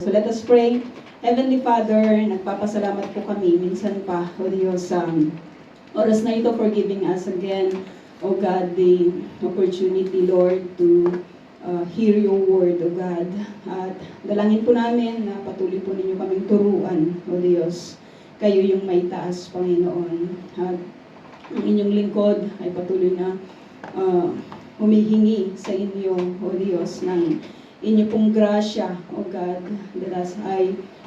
So let us pray. Heavenly Father, nagpapasalamat po kami minsan pa, O Diyos, sa oras na ito for giving us again, O God, the opportunity, Lord, to hear your word, O God. At dalangin po namin na patuloy po ninyo kaming turuan, O Diyos. Kayo yung may taas, Panginoon. At ang inyong lingkod ay patuloy na humihingi sa inyo, O Diyos, ng inyo pong grasya, O God. Let us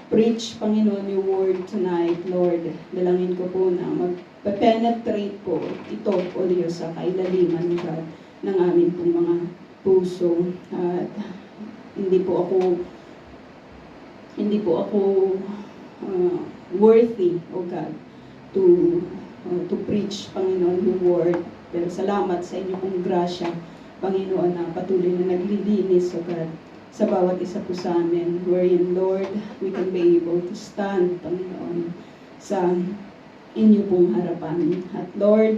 preach, Panginoon, your word tonight, Lord. Dalangin ko po na mag-penetrate po ito, O Diyos, sa kailaliman, God, ng aming pong mga puso. At hindi po ako worthy, O God, to preach, Panginoon, your word. Pero salamat sa inyo pong grasya, Panginoon, na patuloy na naglilinis, O God, sa bawat isa po sa amin, wherein, Lord, we can be able to stand, Panginoon, sa inyo pong harapan. At Lord,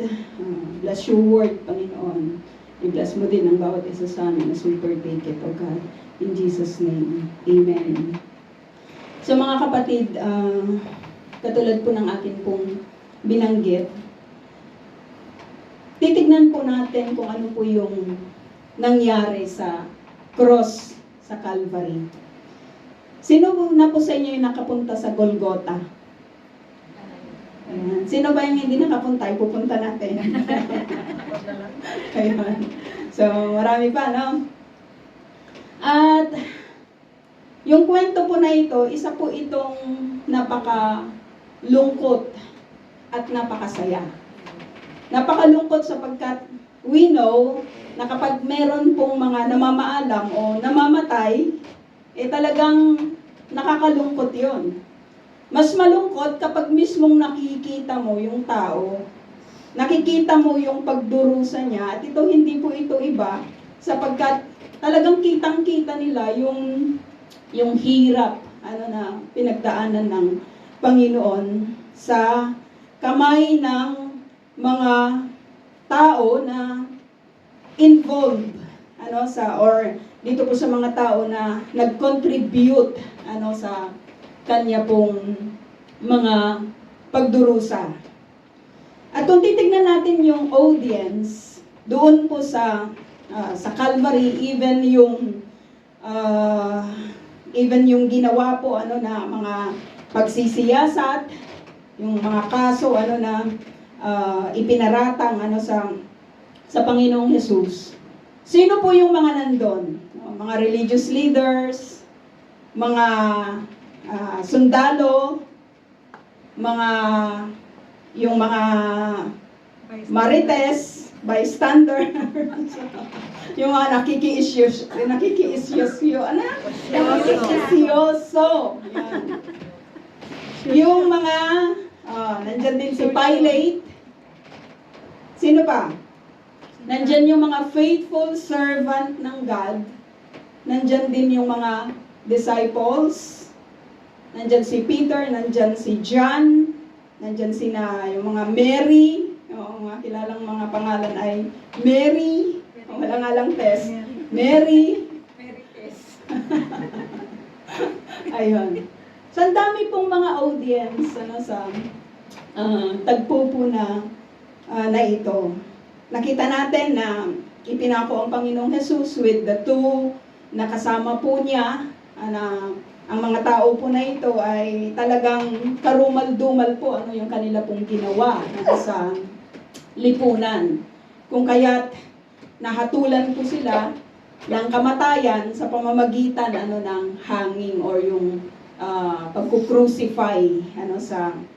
bless your word, Panginoon. I-bless mo din ang bawat isa sa amin as we partake it, O God. In Jesus' name, Amen. So mga kapatid, katulad po ng akin pong binanggit, titignan po natin kung ano po yung nangyari sa cross sa Calvary. Sino na po sa inyo yung nakapunta sa Golgotha? Ayan. Sino ba yung hindi nakapunta? Ipupunta natin. Ayan. So, marami pa, no? At yung kwento po na ito, isa po itong napakalungkot at napakasaya. Napakalungkot sapagkat we know na kapag meron pong mga namamaalam o namamatay, talagang nakakalungkot yon. Mas malungkot kapag mismong nakikita mo yung tao, nakikita mo yung pagdurusa niya, at ito hindi po ito iba, sapagkat talagang kitang-kita nila yung hirap na pinagdaanan ng Panginoon sa kamay ng mga tao na involved dito po sa mga tao na nag-contribute sa kanya pong mga pagdurusa. At kung titignan natin yung audience doon po sa Calvary, even yung ginawa po na mga pagsisiyasat, yung mga kaso na ipinaratang sa Panginoong Jesus. Sino po yung mga nandun? Mga religious leaders, mga sundalo, yung mga marites, bystander, yung mga nakikiisyoso. Yung mga, nandyan din si Pilate. Sino pa? Nandyan yung mga faithful servant ng God. Nandyan din yung mga disciples. Nandyan si Peter, nandyan si John, nandyan yung mga Mary. Mga kilalang mga pangalan ay Mary. Wala nga lang Tess. Mary. Tess. Ayun. So, ang dami pong mga audience sa tagpo po na ito. Nakita natin na ipinako ang Panginoong Jesus with the two na kasama po niya, ang mga tao po na ito ay talagang karumal-dumal po yung kanila pong ginawa sa lipunan. Kung kaya't nahatulan po sila ng kamatayan sa pamamagitan ng hanging or yung pagkukrucify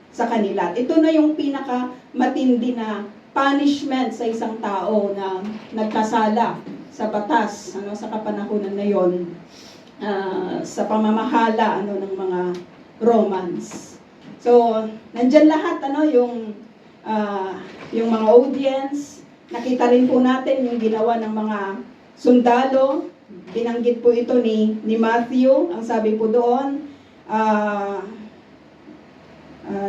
sa kanila. Ito na yung pinakamatindi na punishment sa isang tao na nagkasala sa batas sa kapanahunan na yon, sa pamamahala ng mga Romans. So, nandyan lahat yung mga audience. Nakita rin po natin yung ginawa ng mga sundalo. Binanggit po ito ni Matthew. Ang sabi po doon,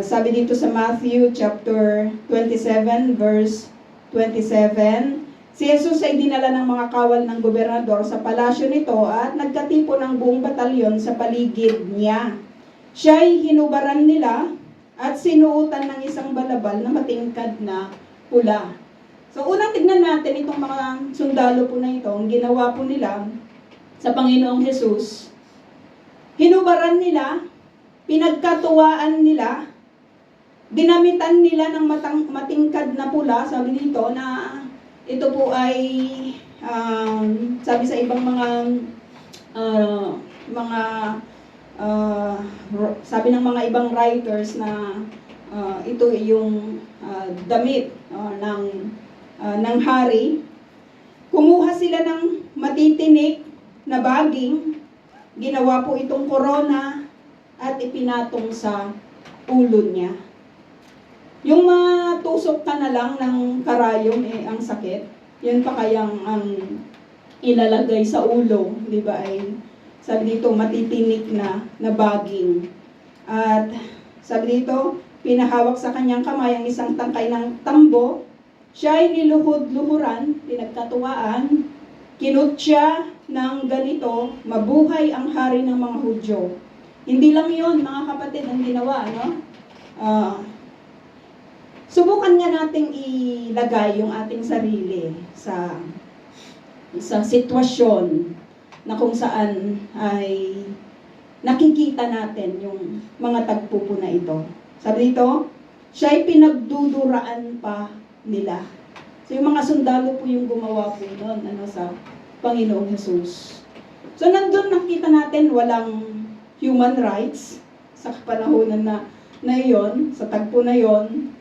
sabi dito sa Matthew chapter 27 verse 27, Si Jesus ay dinala ng mga kawal ng gobernador sa palasyo nito at nagkatipo ng buong batalyon sa paligid niya. Siya ay hinubaran nila at sinuotan ng isang balabal na matingkad na pula. So unang tignan natin itong mga sundalo po na ito, ang ginawa po nila sa Panginoong Jesus. Hinubaran nila, pinagkatuwaan nila, ginamitan nila ng matingkad na pula, sabi dito na ito po ay sabi sa ibang sabi ng mga ibang writers na ito yung damit ng hari. Kumuha sila ng matitinik na baging, ginawa po itong korona at ipinatong sa ulo niya. Yung matusok ka na lang ng karayom, ang sakit. Yun pa kayang ang ilalagay sa ulo, di ba, ay sabi dito, matitinik na baging. At sabi dito, pinahawak sa kanyang kamay ang isang tangkay ng tambo. Siya ay niluhod-luhuran, pinagkatuwaan, kinutya ng ganito, mabuhay ang hari ng mga Hudyo. Hindi lang yun, mga kapatid, ang ginawa, no? Subukan nga nating ilagay yung ating sarili sa sitwasyon na kung saan ay nakikita natin yung mga tagpo po na ito. Sabi dito, siya ay pinagduduraan pa nila. So yung mga sundalo po yung gumawa po noon sa Panginoong Jesus. So nandun nakita natin walang human rights sa kapanahonan na iyon, sa tagpo na iyon.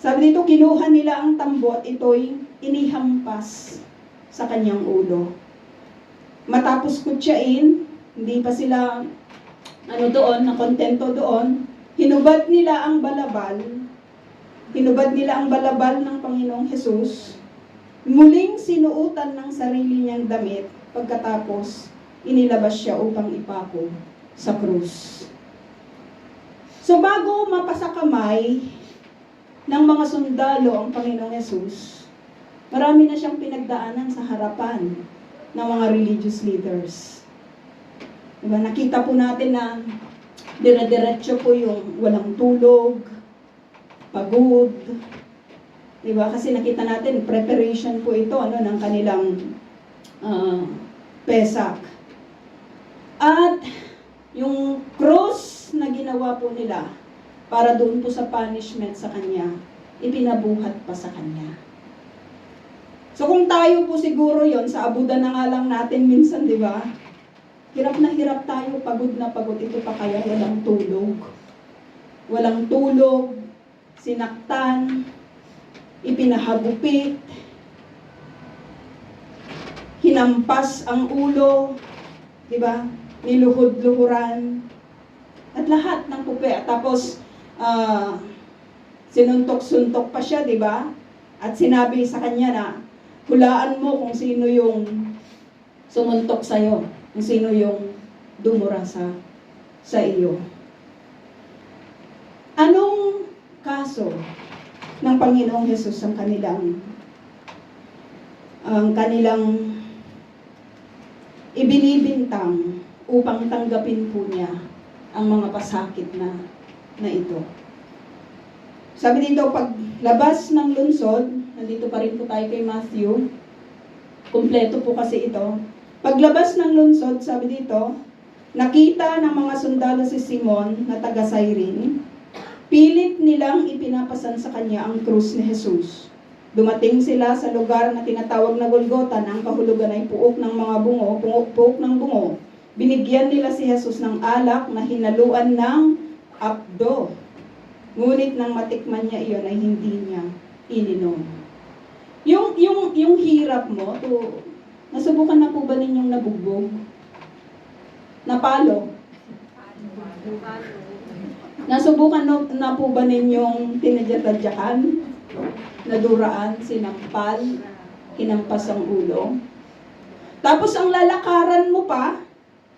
Sabi dito, kinuha nila ang tambo at ito'y inihampas sa kanyang ulo. Matapos kutsain, hindi pa sila nakontento doon, hinubad nila ang balabal ng Panginoong Jesus, muling sinuutan ng sarili niyang damit, pagkatapos inilabas siya upang ipako sa krus. So bago mapasakamay ng mga sundalo ang Panginoong Jesus, marami na siyang pinagdaanan sa harapan ng mga religious leaders. Diba? Nakita po natin na dire-diretso po yung walang tulog, pagod. Diba? Kasi nakita natin, preparation po ito ng kanilang Pesak. At yung cross na ginawa po nila para doon po sa punishment sa kanya, ipinabuhat pa sa kanya. So kung tayo po siguro yon sa abudan na nga lang natin minsan, di ba? Hirap na hirap tayo, pagod na pagod. Ito pa kaya walang tulog. Walang tulog, sinaktan, ipinahagupit, hinampas ang ulo, di ba? Niluhod-luhuran, at lahat ng pupe. Tapos, sinuntok-suntok pa siya, di ba? At sinabi sa kanya na, hulaan mo kung sino yung sumuntok sa'yo, kung sino yung dumura sa iyo. Anong kaso ng Panginoong Jesus ang kanilang ibinibintang upang tanggapin po niya ang mga pasakit na ito? Sabi dito, paglabas ng lungsod, nandito pa rin po tayo kay Matthew, kumpleto po kasi ito. Paglabas ng lungsod, sabi dito, nakita ng mga sundalo si Simon na taga Cyrene, pilit nilang ipinapasan sa kanya ang krus ni Jesus. Dumating sila sa lugar na tinatawag na Golgota, na ang kahulugan ay puok ng mga bungo, puok ng bungo. Binigyan nila si Jesus ng alak na hinaluan ng apdo. Ngunit nang matikman niya iyon ay hindi niya ininom. Yung hirap mo, nasubukan na po ba ninyong nabugbog? Napalo? Nasubukan na po ba ninyong tinadya-tadyakan? Naduraan, sinampal, hinampas ang ulo? Tapos ang lalakaran mo pa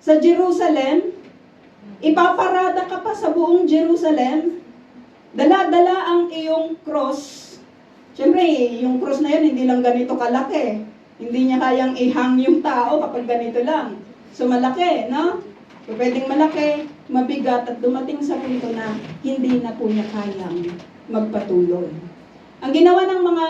sa Jerusalem, ipaparada ka pa sa buong Jerusalem, dala-dala ang iyong cross, Siyempre, yung cross na yun, hindi lang ganito kalaki. Hindi niya kayang ihang yung tao kapag ganito lang. So, malaki, no? So, pwedeng malaki, mabigat, at dumating sa punto na hindi na po niya kayang magpatuloy. Ang ginawa ng mga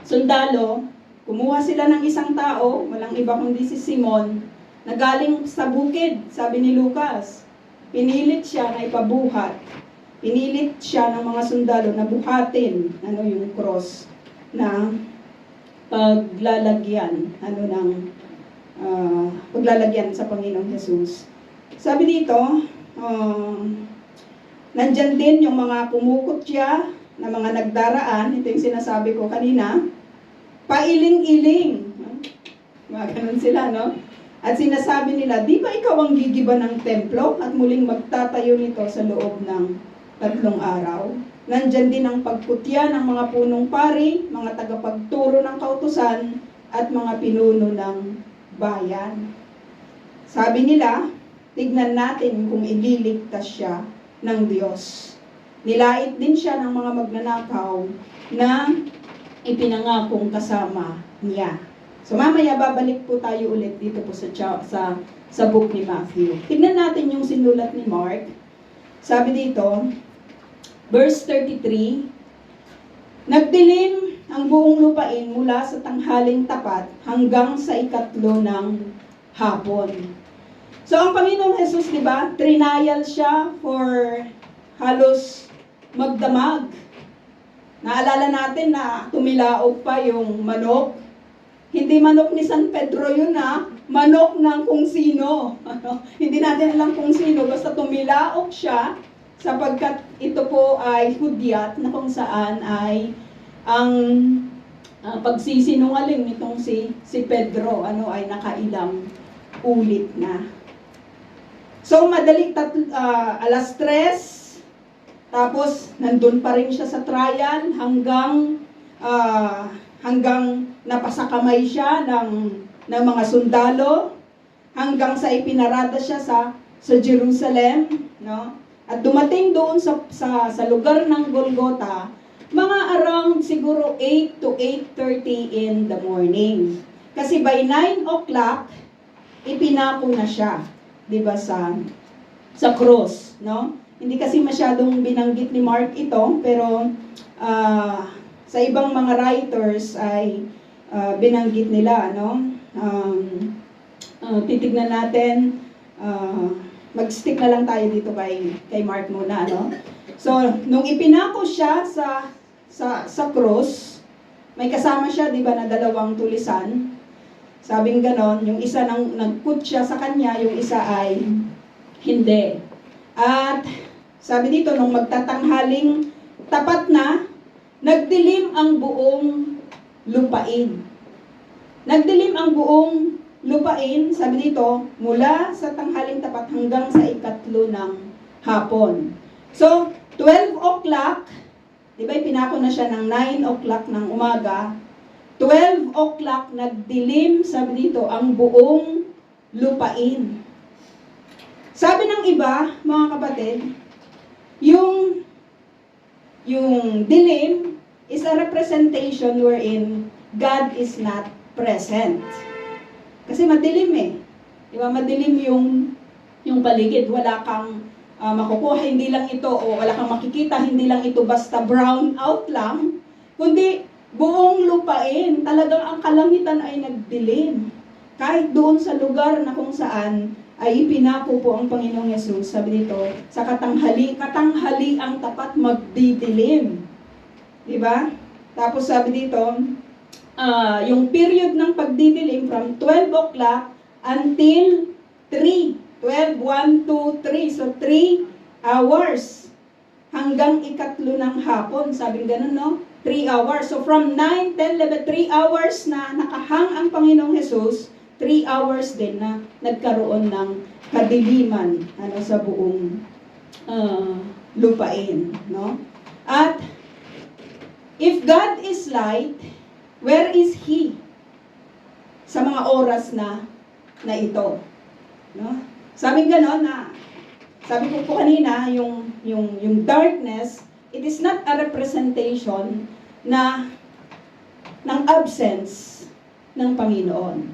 sundalo, kumuha sila ng isang tao, walang iba kundi si Simon, na galing sa bukid, sabi ni Lucas. Pinilit siya na ipabuhat. Pinilit siya ng mga sundalo na buhatin yung cross na paglalagyan paglalagyan sa Panginoong Jesus. Sabi dito, nandyan din yung mga kumukutya na mga nagdaraan, ito yung sinasabi ko kanina, pailing-iling. Mga ganun sila, no? At sinasabi nila, di ba ikaw ang gigiba ng templo at muling magtatayo nito sa loob ng 3 araw? Nandyan din ang pagkutya ng mga punong pari, mga tagapagturo ng kautusan, at mga pinuno ng bayan. Sabi nila, tignan natin kung ililigtas siya ng Diyos. Nilait din siya ng mga magnanakaw na ipinangakong kasama niya. So mamaya babalik po tayo ulit dito po sa book ni Matthew. Tignan natin yung sinulat ni Mark. Sabi dito, verse 33, nagdilim ang buong lupain mula sa tanghaling tapat hanggang sa 3 ng hapon. So ang Panginoong Jesus, di ba, trinayal siya for halos magdamag. Naalala natin na tumilaog pa yung manok. Hindi manok ni San Pedro yun, manok ng kung sino. Hindi natin alam kung sino, basta tumilaog siya sapagkat ito po ay hudyat na kung saan ay ang pagsisinungaling nitong si Pedro ay nakailang ulit na. So madaling 3:00, tapos nandun pa rin siya sa trial hanggang napasakamay siya ng mga sundalo, hanggang sa ipinarada siya sa Jerusalem, no? At dumating doon sa lugar ng Golgotha, mga around siguro 8 to 8:30 in the morning. Kasi by 9 o'clock, ipinako na siya, di ba, sa cross, no? Hindi kasi masyadong binanggit ni Mark ito, pero sa ibang mga writers ay binanggit nila, no? Titignan natin, mag-stick na lang tayo dito kay Mark muna, no? So, nung ipinako siya sa cross, may kasama siya, di ba, na 2 tulisan. Sabing ganon, yung isa nag-put siya sa kanya, yung isa ay hindi. At sabi dito, nung magtatanghaling tapat na, nagdilim ang buong lupain. Nagdilim ang buong lupain, sabi dito, mula sa tanghaling tapat hanggang sa 3 ng hapon. So, 12 o'clock, di ba, pinako na siya ng 9 o'clock ng umaga. 12 o'clock, nagdilim, sabi dito, ang buong lupain. Sabi ng iba, mga kapatid, yung dilim is a representation wherein God is not present. Kasi madilim Di ba? Madilim yung paligid. Wala kang makukuha, hindi lang ito, o wala kang makikita, hindi lang ito basta brown out lang, kundi buong lupain, talagang ang kalangitan ay nagdilim. Kahit doon sa lugar na kung saan ay ipinako po ang Panginoong Yesus, sabi dito, sa katanghali ang tapat magdidilim. Diba? Tapos sabi dito, yung period ng pagdidilim from 12 o'clock until 3. 12, 1, 2, 3. So 3 hours hanggang 3 ng hapon. Sabi ganun, no? 3 hours. So from 9, 10, 11, 3 hours na nakahang ang Panginoong Jesus, 3 hours din na nagkaroon ng kadiliman sa buong lupain, no? At if God is light, where is He sa mga oras na ito, no? Sabi gano'n sabi ko kanina, yung darkness, it is not a representation ng absence ng Panginoon.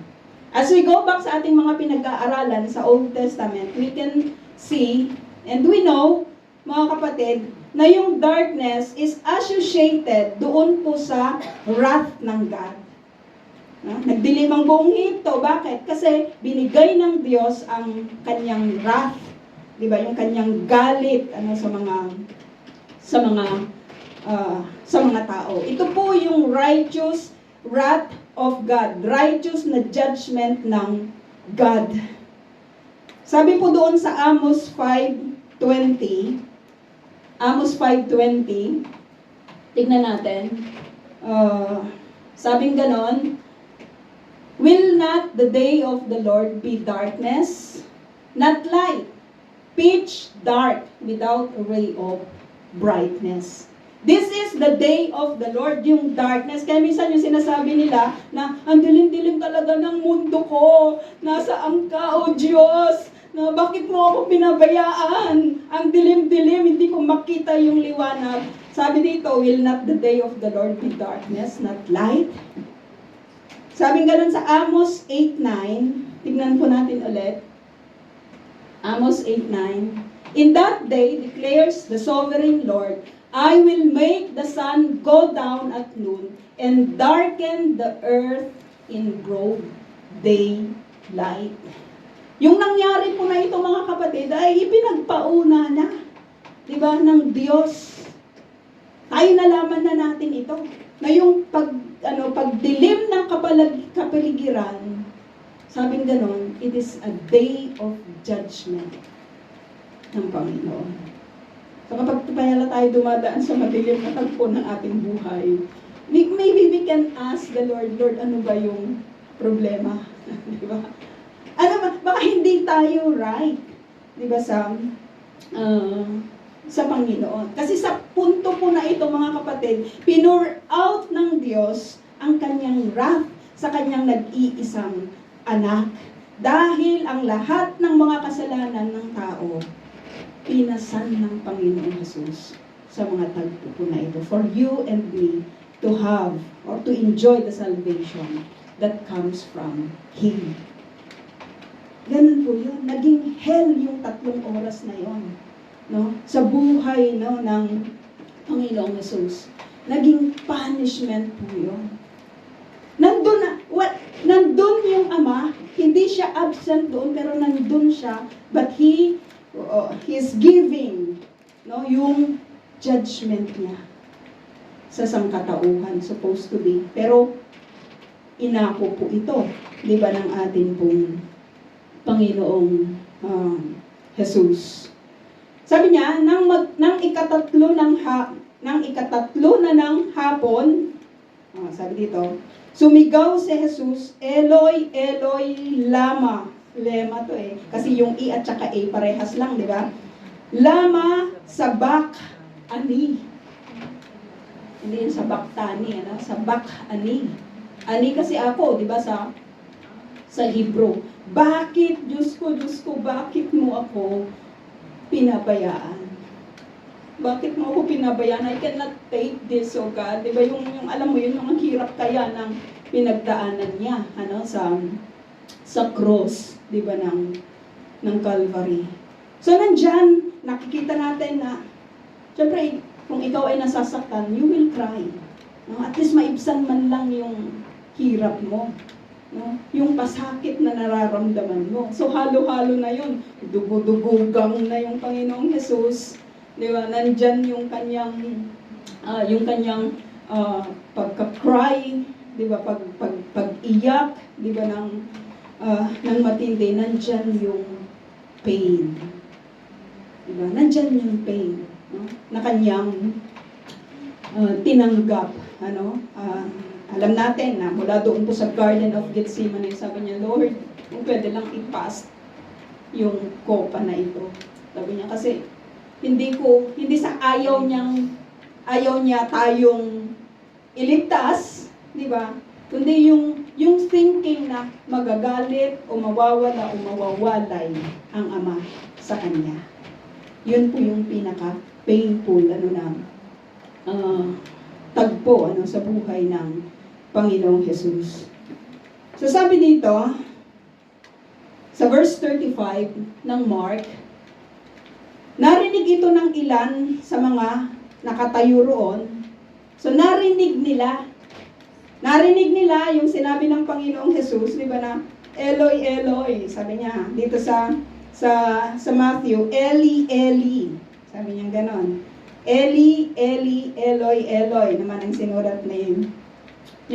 As we go back sa ating mga pinag-aaralan sa Old Testament, we can see and we know, mga kapatid, na yung darkness is associated doon po sa wrath ng God. Nagdilim ang buong Ehipto. Bakit? Kasi binigay ng Diyos ang kanyang wrath, di ba? Yung kanyang galit sa mga tao. Ito po yung righteous wrath of God, righteous na judgment ng God. Sabi po doon sa Amos 5:20, Amos 5:20, tignan natin. Sabing ganon, will not the day of the Lord be darkness, not light, pitch dark without a ray of brightness. This is the day of the Lord, yung darkness. Kaya minsan yung sinasabi nila na ang dilim-dilim talaga ng mundo ko. Nasaan ka, O Diyos? Na bakit mo ako pinabayaan? Ang dilim-dilim, hindi ko makita yung liwanag. Sabi dito, will not the day of the Lord be darkness, not light? Sabi ganun sa Amos 8:9, tignan po natin ulit. Amos 8:9, in that day declares the sovereign Lord, I will make the sun go down at noon and darken the earth in broad daylight. Yung nangyari po na ito, mga kapatid, ay ipinagpauna na, di ba, ng Diyos. Tayo nalaman na natin ito, na yung pagdilim ng kapaligiran, sabing ganon, it is a day of judgment ng Panginoon. So kapag tayo dumadaan sa madilim na tagpo ng ating buhay, maybe we can ask the Lord, Lord, ano ba yung problema? Di ba? Ano ba? Baka hindi tayo right. Di ba sa Panginoon. Kasi sa punto po na ito, mga kapatid, pinur out ng Diyos ang kanyang wrath sa kanyang nag-iisang anak. Dahil ang lahat ng mga kasalanan ng tao, pinasan ng Panginoong Jesus sa mga tagpo po na ito. For you and me to have or to enjoy the salvation that comes from Him. Ganun po yun. Naging hell yung 3 oras na yun. No? Sa buhay, no, ng Panginoong Jesus. Naging punishment po yun. Nandun yung Ama, hindi siya absent doon, pero nandun siya, but He is giving, no, yung judgment niya sa sangkatauhan, supposed to be. Pero, inako po ito, di ba, ng ating pong Panginoong Jesus. Sabi niya, nang ikatatlo na ng hapon, sabi dito, sumigaw si Jesus, Eloi, Eloi, lama to kasi yung I at saka A parehas lang, di ba? Lama sabachthani. Hindi yung sabaktani, sabachtani. Ani kasi ako, di ba, sa Hebrew. Bakit, Diyos ko, bakit mo ako pinabayaan? Bakit mo ako pinabayaan? I cannot take this, oh God. Di ba, yung alam mo yun, yung hirap kaya ng pinagdaanan niya, sa cross, di ba, ng Calvary. So, nandyan, nakikita natin na, syempre, kung ikaw ay nasasaktan, you will cry. No? At least maibsan man lang yung hirap mo. No? Yung pasakit na nararamdaman mo. So, halo-halo na yun. Dugo-dugugang na yung Panginoong Jesus. Di ba? Nandyan yung kanyang pagka-cry, di ba? Pag-iyak, di ba, ng matindi, nandyan yung pain. Diba? Nandyan yung pain, no? Na kanyang tinanggap. Alam natin na mula doon po sa Garden of Gethsemane, sabi niya, Lord, kung pwede lang i-pass yung kopa na ito. Sabi niya, kasi hindi sa ayaw niya tayong iligtas, di ba? Kundi yung thinking na magagalit o mawawala o mawawalay ang Ama sa Kanya. Yun po yung pinaka-painful, tagpo sa buhay ng Panginoong Jesus. So sabi dito, sa verse 35 ng Mark, narinig ito ng ilan sa mga nakatayo roon. So narinig nila yung sinabi ng Panginoong Jesus, di ba na, Eloi, Eloi, sabi niya dito sa Matthew, Eli, Eli, sabi niya ganon. Eli, Eli, Eloi, Eloi, naman ang sinulat ni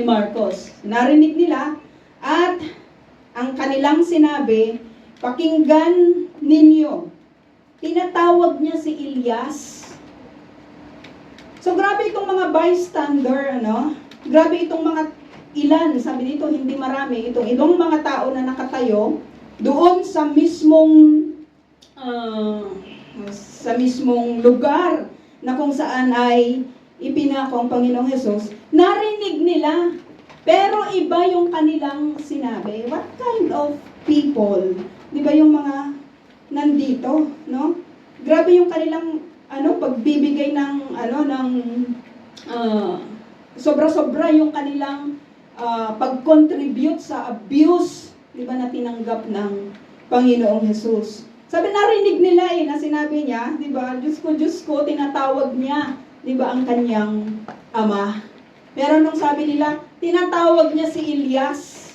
Marcos. Narinig nila at ang kanilang sinabi, pakinggan ninyo. Tinatawag niya si Elias. So grabe itong mga bystander, Grabe itong mga ilan, sabi dito hindi marami, itong mga tao na nakatayo doon sa mismong lugar na kung saan ay ipinako ang Panginoong Hesus, narinig nila, pero iba yung kanilang sinabi. What kind of people? Di ba yung mga nandito, no? Grabe yung kanilang pagbibigay ng sobra-sobra yung kanilang pag-contribute sa abuse, di ba, na tinanggap ng Panginoong Hesus. Sabi, narinig nila na sinabi niya, di ba, Diyos ko, tinatawag niya, di ba, ang kanyang ama. Pero nung sabi nila, tinatawag niya si Elias.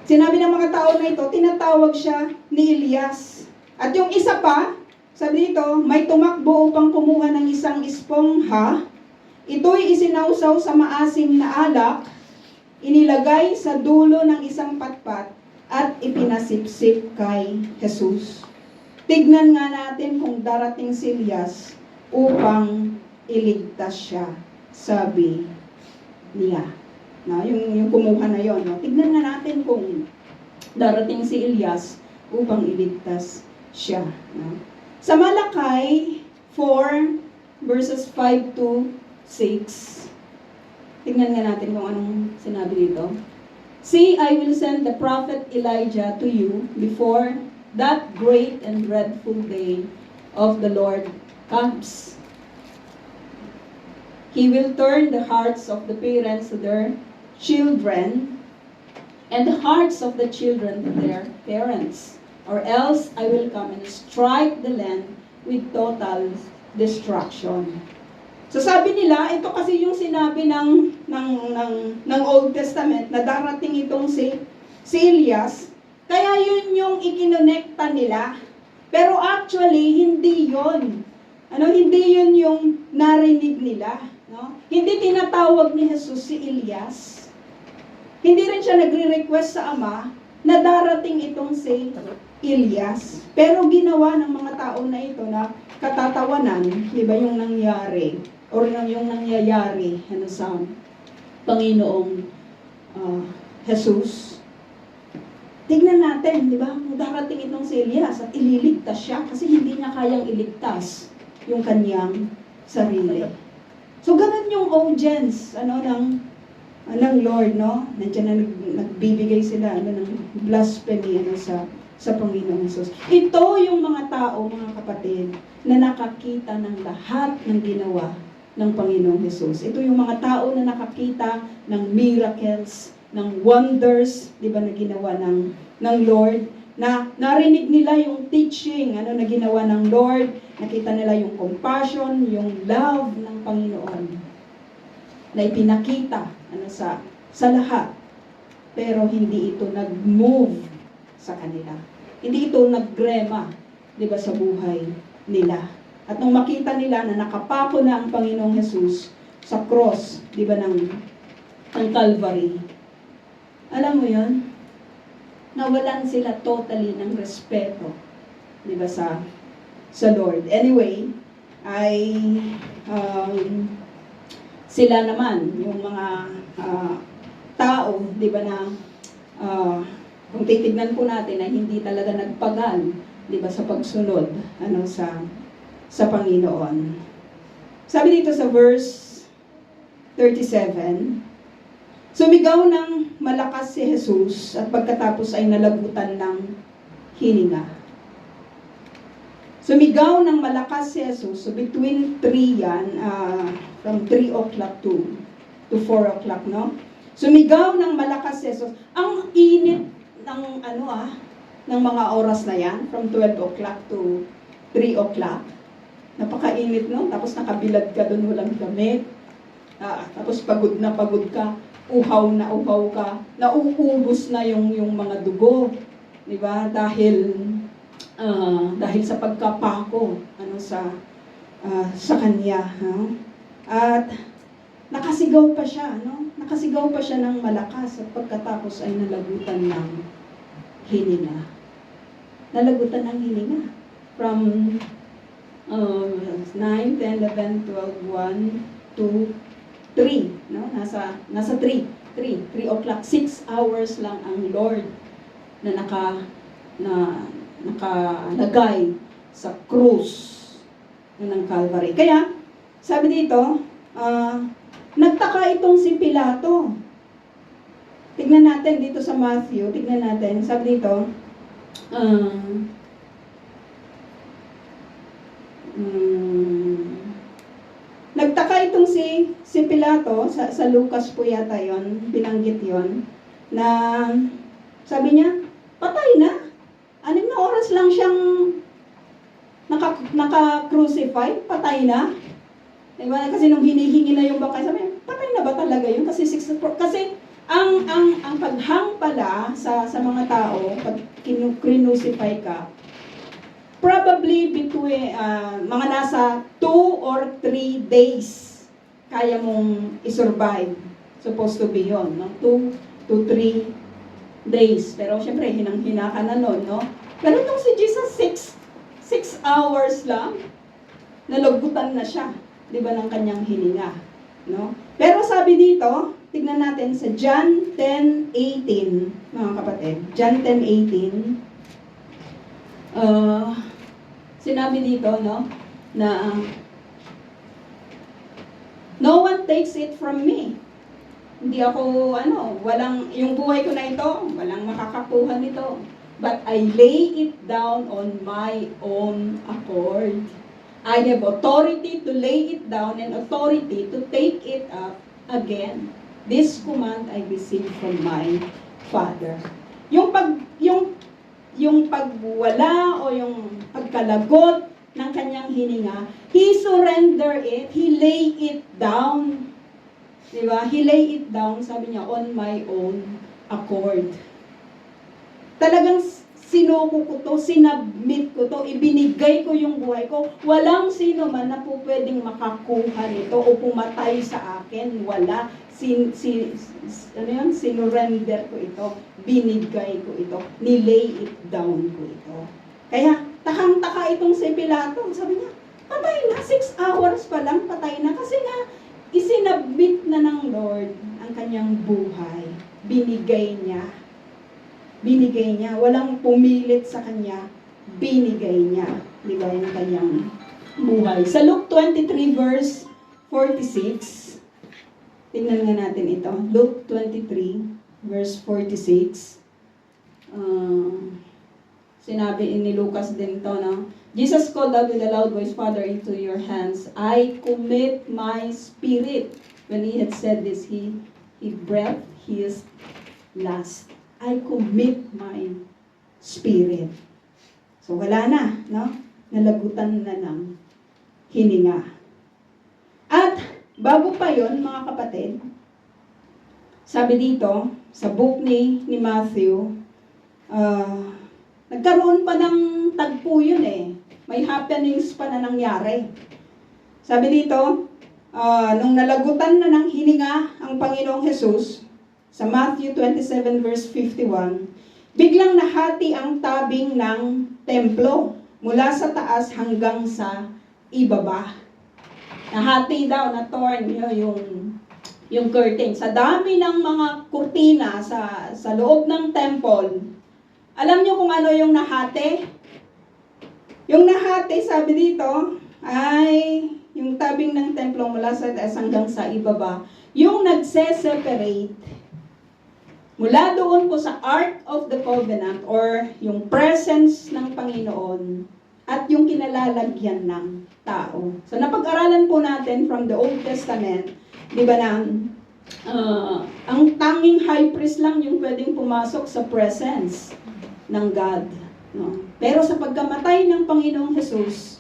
Sinabi ng mga tao na ito, tinatawag siya ni Elias. At yung isa pa, sabi dito, may tumakbo upang kumuha ng isang espongha. Ito'y isinausaw sa maasim na alak, inilagay sa dulo ng isang patpat, at ipinasipsip kay Jesus. Tignan nga natin kung darating si Elias upang iligtas siya, sabi niya. Yung kumuha na yon. Tignan nga natin kung darating si Elias upang iligtas siya. Sa Malakay 4, verses 5 to 6, tingnan nga natin kung anong sinabi dito. See, I will send the prophet Elijah to you before that great and dreadful day of the Lord comes. He will turn the hearts of the parents to their children, and the hearts of the children to their parents. Or else I will come and strike the land with total destruction. So sabi nila, ito kasi yung sinabi ng Old Testament na darating itong si Elias. Kaya yun yung ikinonekta nila. Pero actually, hindi yun. Hindi yun yung narinig nila. Hindi tinatawag ni Jesus si Elias. Hindi rin siya nagre-request sa Ama na darating itong si Elias. Pero ginawa ng mga tao na ito na katatawanan, di ba, yung nangyari, or yung nangyayari sa Panginoong Jesus. Tignan natin, di ba, kung darating itong si Elias at ililigtas siya kasi hindi niya kayang iligtas yung kanyang sarili. So, ganun yung audience, ng Lord, Nandiyan na nagbibigay sila, ng blasphemy, sa Panginoong Jesus. Ito yung mga tao, mga kapatid, na nakakita ng lahat ng ginawa ng Panginoong Jesus. Ito yung mga tao na nakakita ng miracles, ng wonders, di ba, na ginawa ng Lord, na narinig nila yung teaching, na ginawa ng Lord, nakita nila yung compassion, yung love ng Panginoon, na ipinakita, sa lahat. Pero hindi ito nag-move sa kanila. Hindi ito naggrema, di ba, sa buhay nila. At nung makita nila na nakapako na ang Panginoong Jesus sa cross, di ba, ng Calvary, alam mo yun, nawalan sila totally ng respeto, di ba, sa Lord. Anyway, sila naman, yung mga tao, di ba, na kung titignan po natin ay hindi talaga nagpagal, di ba, sa pagsunod sa Panginoon. Sabi dito sa verse 37, sumigaw ng malakas si Jesus at pagkatapos ay nalagutan ng hininga. Sumigaw ng malakas si Jesus. So between 3 yan, from 3 o'clock to 4 o'clock, no? Sumigaw ng malakas si Jesus. Ang init ng ng mga oras na yan, from 12 o'clock to 3 o'clock. Napakainit, no? Tapos nakabilad ka doon, walang damit. Tapos pagod ka, uhaw ka, nauubos na yung mga dugo. Diba? Dahil sa pagkapako sa kanya. At nakasigaw pa siya, no? Nakasigaw pa siya ng malakas at pagkatapos ay nalagutan ng hininga. Nalagutan ng hininga. From 9, 10, 11, 12, 1, 2, 3. No? Nasa 3 o'clock. 6 hours lang ang Lord na nakalagay sa krus ng Calvary. Kaya, sabi dito, nagtaka itong si Pilato. Tignan natin dito sa Matthew, sabi dito, nagtaka itong si Pilato, sa Lucas po yata yon, binanggit yon, na sabi niya, patay na. 6 na oras lang siyang naka-crucify, patay na. Diba? Kasi nung hinihingi na yung bangkay, sabi niya, patay na ba talaga yun? Kasi ang paghang pala sa mga tao, pag crucify ka, probably between mga nasa 2 or 3 days kaya mong isurvive. Supposed to be yun, no? 2 to 3 days. Pero syempre, hinang-hina ka na nun, no? Pero nung si Jesus, 6 hours lang, nalagutan na siya, di ba, ng kanyang hininga, no? Pero sabi dito, tignan natin sa John 10:18, mga kapatid. John 10:18, sinabi dito, no, na no one takes it from me. Hindi ako, yung buhay ko na ito, walang makakakuha nito. But I lay it down on my own accord. I have authority to lay it down and authority to take it up again. This command I received from my Father. Yung pagwala o yung pagkalagot ng kanyang hininga, He surrender it, He lay it down. Diba? He lay it down, sabi niya, on my own accord. Talagang sinuko ko to, sinabmit ko to, ibinigay ko yung buhay ko. Walang sino man na po pwedeng makakuha nito o pumatay sa akin. Wala. Sinurrender ko ito. Binigay ko ito. Nilay it down ko ito. Kaya, takang-taka itong si Pilato. Sabi niya, patay na. 6 hours pa lang, patay na. Kasi nga, isinabmit na ng Lord ang kanyang buhay. Binigay niya. Binigay niya. Walang pumilit sa kanya. Binigay niya. Di ba yung kanyang buhay. Sa Luke 23 verse 46, tingnan nga natin ito. Luke 23 verse 46. Sinabi ni Lucas din to, no? Jesus called out with a loud voice, Father, into your hands I commit my spirit. When he had said this, he breathed his last. I commit my spirit. So wala na, no? Nalagutan na ng hininga. At bago pa yon, mga kapatid, sabi dito, sa book ni Matthew, nagkaroon pa ng tagpo yun eh. May happenings pa na nangyari. Sabi dito, nung nalagutan na ng hininga ang Panginoong Jesus, sa Matthew 27 verse 51, biglang nahati ang tabing ng templo mula sa taas hanggang sa ibaba. Nahati daw, na-torn yung curtain. Sa dami ng mga kurtina sa loob ng temple, alam niyo kung ano yung nahati? Yung nahati, sabi dito, ay yung tabing ng templo mula sa taas hanggang sa ibaba. Yung nagse-separate mula doon po sa Ark of the Covenant or yung presence ng Panginoon at yung kinalalagyan ng tao. So napag-aralan po natin from the Old Testament, di ba na ang tanging high priest lang yung pwedeng pumasok sa presence ng God. No? Pero sa pagkamatay ng Panginoong Jesus,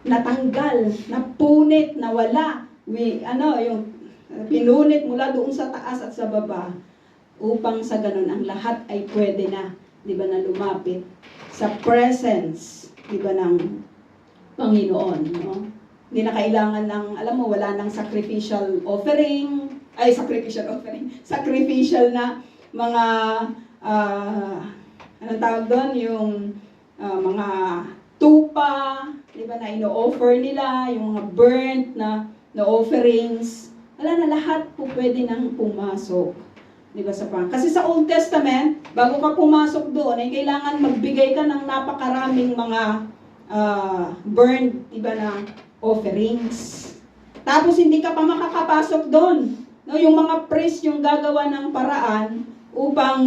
natanggal, napunit, nawala, yung pinunit mula doon sa taas at sa baba, upang sa ganun ang lahat ay pwede na, di ba, na lumapit sa presence, di ba, ng Panginoon, no? Hindi na kailangan ng, alam mo, wala nang sacrificial na mga, anong tawag doon, yung mga tupa, di ba, na ino-offer nila, yung mga burnt na offerings, wala na, lahat po pwede nang pumasok. Di ba, kasi sa Old Testament, bago ka pumasok doon, ay kailangan magbigay ka ng napakaraming mga burnt, di ba, na offerings. Tapos hindi ka pa makakapasok doon. No, yung mga priest yung gagawa ng paraan upang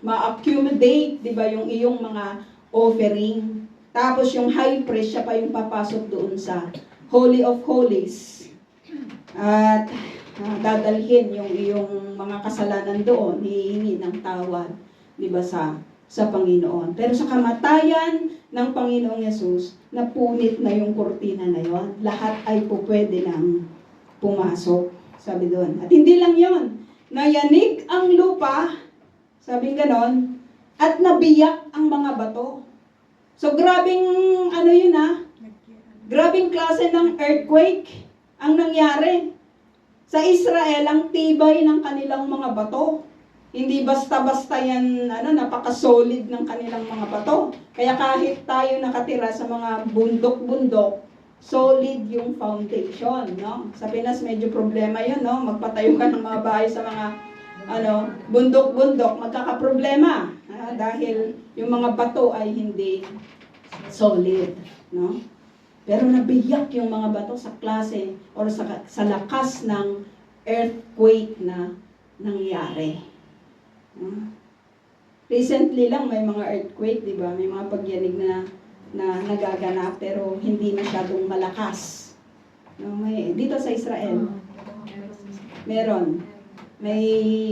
ma-accumulate, di ba, yung iyong mga offering. Tapos yung high priest, siya pa yung papasok doon sa Holy of Holies. At dadalhin yung iyong mga kasalanan doon, hihingi ng tawad, di ba, sa Panginoon. Pero sa kamatayan ng Panginoong Yesus, napunit na yung kurtina na yon. Lahat ay po pwede nang pumasok, sabi doon. At hindi lang yon, nayanig ang lupa, sabi ganon, at nabiyak ang mga bato. So grabing grabing klase ng earthquake ang nangyari. Sa Israel, ang tibay ng kanilang mga bato. Hindi basta-basta yan, napaka-solid ng kanilang mga bato. Kaya kahit tayo nakatira sa mga bundok-bundok, solid yung foundation, no? Sa Pinas, medyo problema yun, no? Magpatayo ka ng mga bahay sa mga, bundok-bundok, magkakaproblema. Dahil yung mga bato ay hindi solid, no? Pero nabiyak yung mga bato sa klase or sa lakas ng earthquake na nangyari. Recently lang may mga earthquake, di ba? May mga pagyanig na nagaganap pero hindi masyadong malakas. No, dito sa Israel, meron. May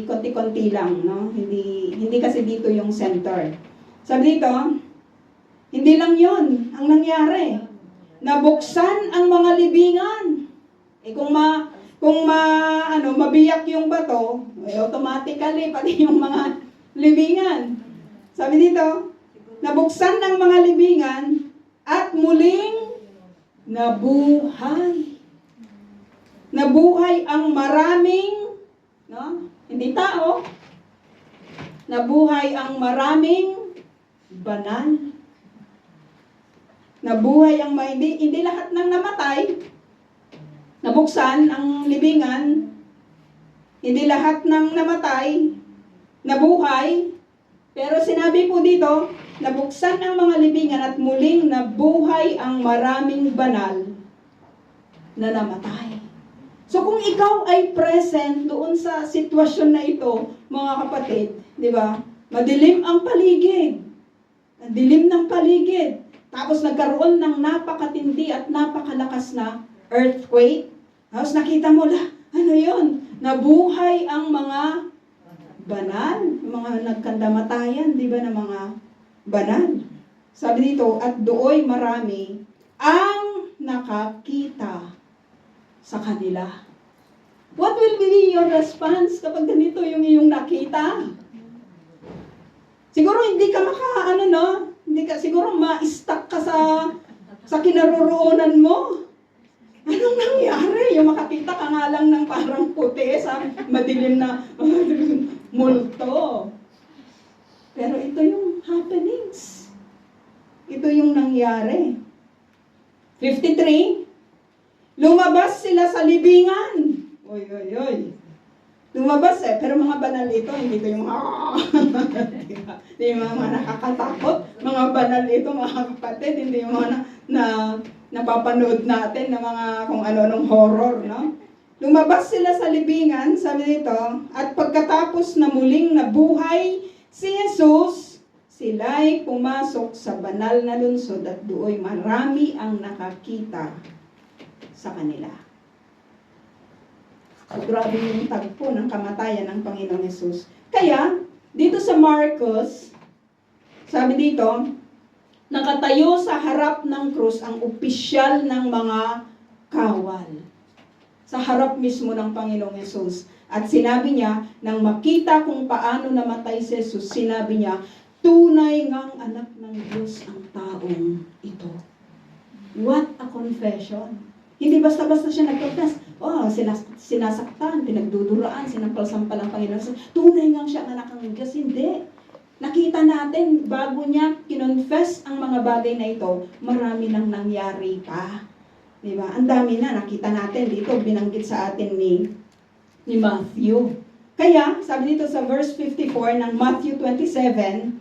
konti-konti lang, no? Hindi kasi dito yung center. Sabi dito, hindi lang 'yon ang nangyari. Nabuksan ang mga libingan. Kung mabiyak yung bato, automatically pati yung mga libingan. Sabi dito, nabuksan ang mga libingan at muling nabuhay. Nabuhay ang maraming, no? Hindi tao. Nabuhay ang maraming banal. Nabuhay ang hindi lahat ng namatay. Nabuksan ang libingan, hindi lahat ng namatay, nabuhay, pero sinabi po dito, nabuksan ang mga libingan at muling nabuhay ang maraming banal na namatay. So kung ikaw ay present doon sa sitwasyon na ito, mga kapatid, di ba? Madilim ang paligid. Dilim ng paligid. Tapos nagkaroon ng napakatindi at napakalakas na earthquake. Tapos nakita mo ano yun? Nabuhay ang mga banal, mga nagkandamatayan, di ba, na mga banal. Sabi dito, at dooy marami ang nakakita sa kanila. What will be your response kapag ganito yung iyong nakita? Siguro hindi ka siguro ma-stuck ka sa kinaroroonan mo. Anong nangyari? Yung makakita ka nga lang ng parang puti sa madilim na multo. Pero ito yung happenings. Ito yung nangyari. 53, lumabas sila sa libingan. Oy. Lumabas pero mga banal ito, hindi ito yung hindi yung mga nakakatakot. Mga banal ito, mga kapatid, hindi yung mga napapanood natin na mga kung ano-anong horror, no? Lumabas sila sa libingan, sabi dito, at pagkatapos na muling nabuhay si Jesus, sila'y pumasok sa banal na lungsod at do'y marami ang nakakita sa kanila. So, grabe yung tagpo ng kamatayan ng Panginoong Hesus. Kaya, dito sa Marcos, sabi dito, nakatayo sa harap ng krus ang opisyal ng mga kawal. Sa harap mismo ng Panginoong Hesus. At sinabi niya, nang makita kung paano namatay si Jesus, sinabi niya, tunay ngang anak ng Diyos ang taong ito. What a confession! Hindi basta-basta siya nag-confess. Sinasaktan, pinagduduraan, sinampal-sampal ang Panginoon. Tunay ngang siya ang anak ng Diyos. Hindi. Nakita natin, bago niya kinonfess ang mga bagay na ito, marami nang nangyari pa. Diba? Ang dami na, nakita natin dito, binanggit sa atin ni Matthew. Kaya, sabi dito sa verse 54 ng Matthew 27,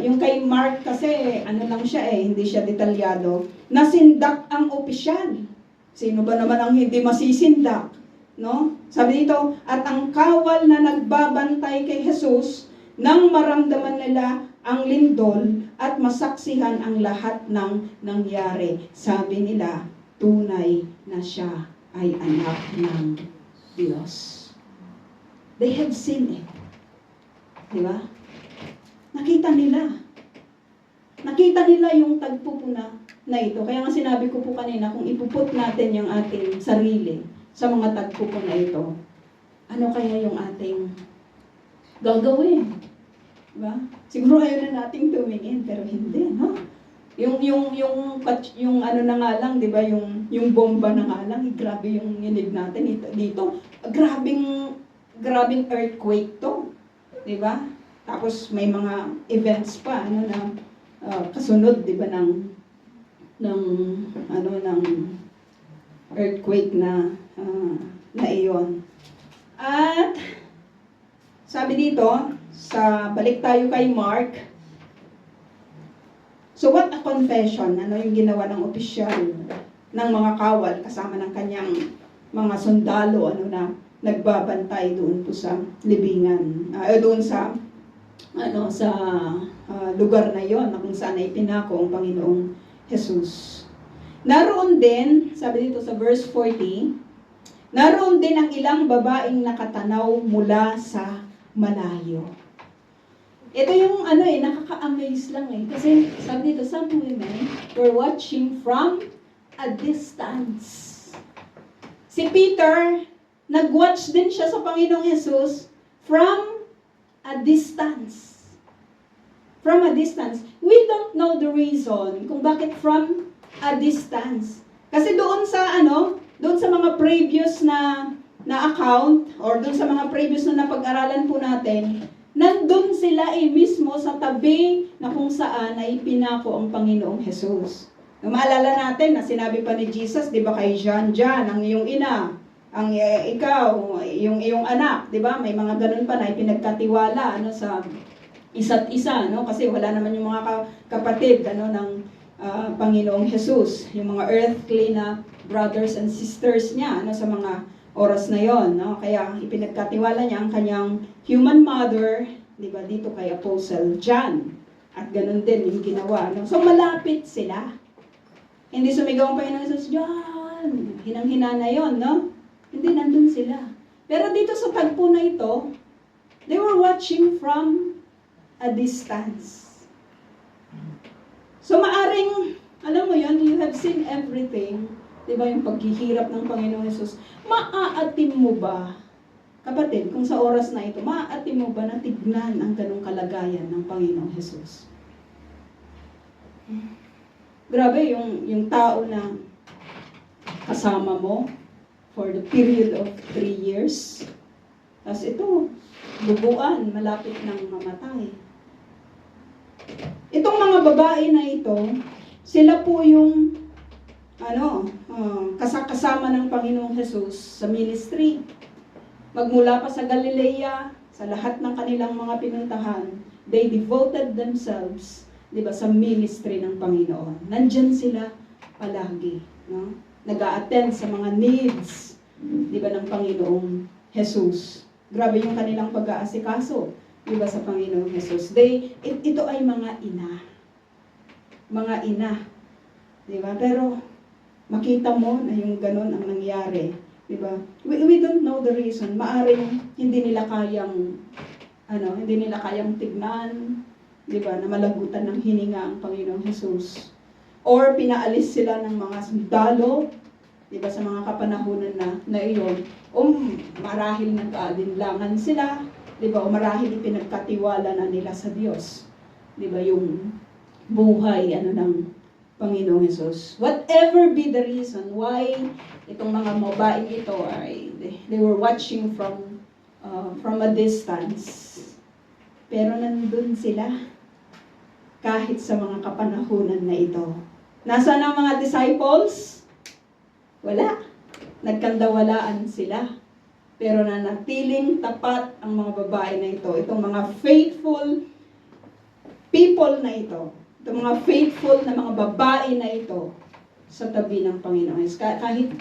yung kay Mark kasi, ano lang siya hindi siya detalyado, nasindak ang opisyal. Sino ba naman ang hindi masisindak? No? Sabi dito, at ang kawal na nagbabantay kay Jesus, nang maramdaman nila ang lindol at masaksihan ang lahat ng nangyari. Sabi nila, tunay na siya ay anak ng Diyos. They have seen it. Diba? Nakita nila. Nakita nila yung tagpo po na ito. Kaya nga sinabi ko po kanina, kung ipuput natin yung ating sarili sa mga tagpo po na ito, ano kaya yung ating gagawin? Diba? Siguro ayaw na nating tumingin, pero hindi, no? Yung ano na nga lang, 'di ba, yung bomba na nga lang, grabe yung nginig natin dito. Grabing earthquake 'to, 'di ba? Tapos may mga events pa ano na kasunod, 'di ba, ng earthquake na iyon. At sabi dito, balik tayo kay Mark. So what a confession, ano yung ginawa ng opisyal ng mga kawal kasama ng kanyang mga sundalo, nagbabantay doon po sa libingan, doon sa lugar na yon na kung saan ay pinako ang Panginoong Jesus. Naroon din, sabi dito sa verse 40, naroon din ang ilang babaeng nakatanaw mula sa malayo. Ito yung nakaka-amaze lang kasi sabi dito, some women were watching from a distance. Si Peter, nag-watch din siya sa Panginoong Jesus from a distance. From a distance. We don't know the reason kung bakit from a distance. Kasi doon sa mga previous na account or doon sa mga previous na napag-aralan po natin, nandun sila mismo sa tabi na kung saan ay pinako ang Panginoong Jesus. Maalala natin na sinabi pa ni Jesus, 'di ba, kay John, ang iyong ina, ang ikaw, yung iyong anak, 'di ba? May mga ganun pa na ipinagkatiwala sa isa't isa, kasi wala naman yung mga kapatid ng Panginoong Jesus, yung mga earthly na brothers and sisters niya sa mga oras na yon, kaya ipinagkatiwala niya ang kanyang human mother, 'di ba, dito kay Apostle John. At ganun din yung ginawa, So malapit sila. Hindi sumigaw ang Panginoong Jesus, John, hinang-hina na yon, Hindi, nandun sila. Pero dito sa tagpo na ito, they were watching from a distance. So maaring, alam mo yon, you have seen everything. Diba yung paghihirap ng Panginoong Jesus, maaatim mo ba, kapatid, kung sa oras na ito, maaatim mo ba na tignan ang ganong kalagayan ng Panginoong Jesus? Grabe, yung tao na kasama mo for the period of 3 years, tapos ito, bubuan, malapit nang mamatay. Itong mga babae na ito, sila po yung kasama ng Panginoong Jesus sa ministry. Magmula pa sa Galilea, sa lahat ng kanilang mga pinuntahan, they devoted themselves, 'di ba, sa ministry ng Panginoon. Nandyan sila palagi, Nag-a-attend sa mga needs, 'di ba, ng Panginoong Jesus. Grabe yung kanilang pag-aasikaso di ba, sa Panginoong Jesus. Ito ay mga ina. Mga ina. Di ba? Pero, makita mo na yung ganun ang nangyari. Di ba? We don't know the reason. Maaring hindi nila kayang, hindi nila kayang tignan, di ba, na malagutan ng hininga ang Panginoong Jesus. Or pinaalis sila ng mga sundalo, di ba, sa mga kapanahunan na iyon. O marahil nag-aalinlangan sila, di ba, o marahil ipinagkatiwala na nila sa Diyos. Di ba, yung buhay, ng Panginoong Jesus. Whatever be the reason why itong mga babaeng ito ay they were watching from a distance. Pero nandun sila kahit sa mga kapanahunan na ito. Nasaan ang mga disciples? Wala. Nagkandawalaan sila. Pero nanatiling tapat ang mga babae na ito. Itong mga faithful people na ito. Itong mga faithful na mga babae na ito sa tabi ng Panginoon. Kahit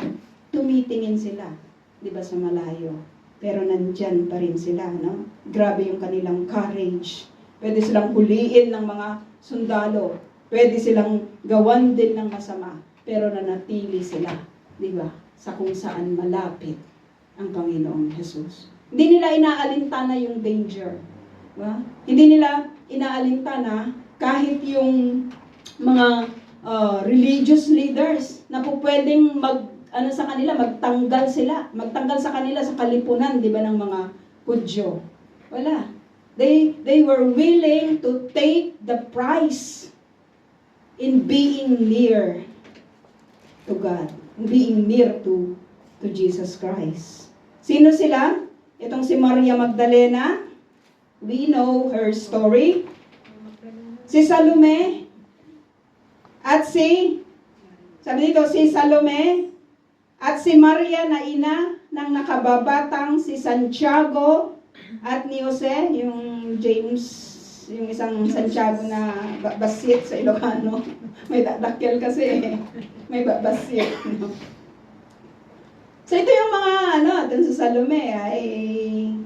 tumitingin sila, di ba, sa malayo. Pero nandyan pa rin sila, no? Grabe yung kanilang courage. Pwede silang huliin ng mga sundalo. Pwede silang gawan din ng masama. Pero nanatili sila, di ba, sa kung saan malapit ang Panginoong Jesus. Hindi nila inaalintana yung danger. Diba? Hindi nila inaalintana kahit yung mga religious leaders na po pwedeng sa kanila, magtanggal sa kanila sa kalipunan, di ba, ng mga Hudyo. Wala. They were willing to take the price in being near to God, in being near to Jesus Christ. Sino sila? Itong si Maria Magdalena, we know her story. Si Salome, at si Salome, at si Maria na ina ng nakababatang si Santiago at ni Jose, yung James, yung isang Santiago na basit sa Ilocano. May dakkel kasi may basit. No? So ito yung mga, dun sa Salome, ay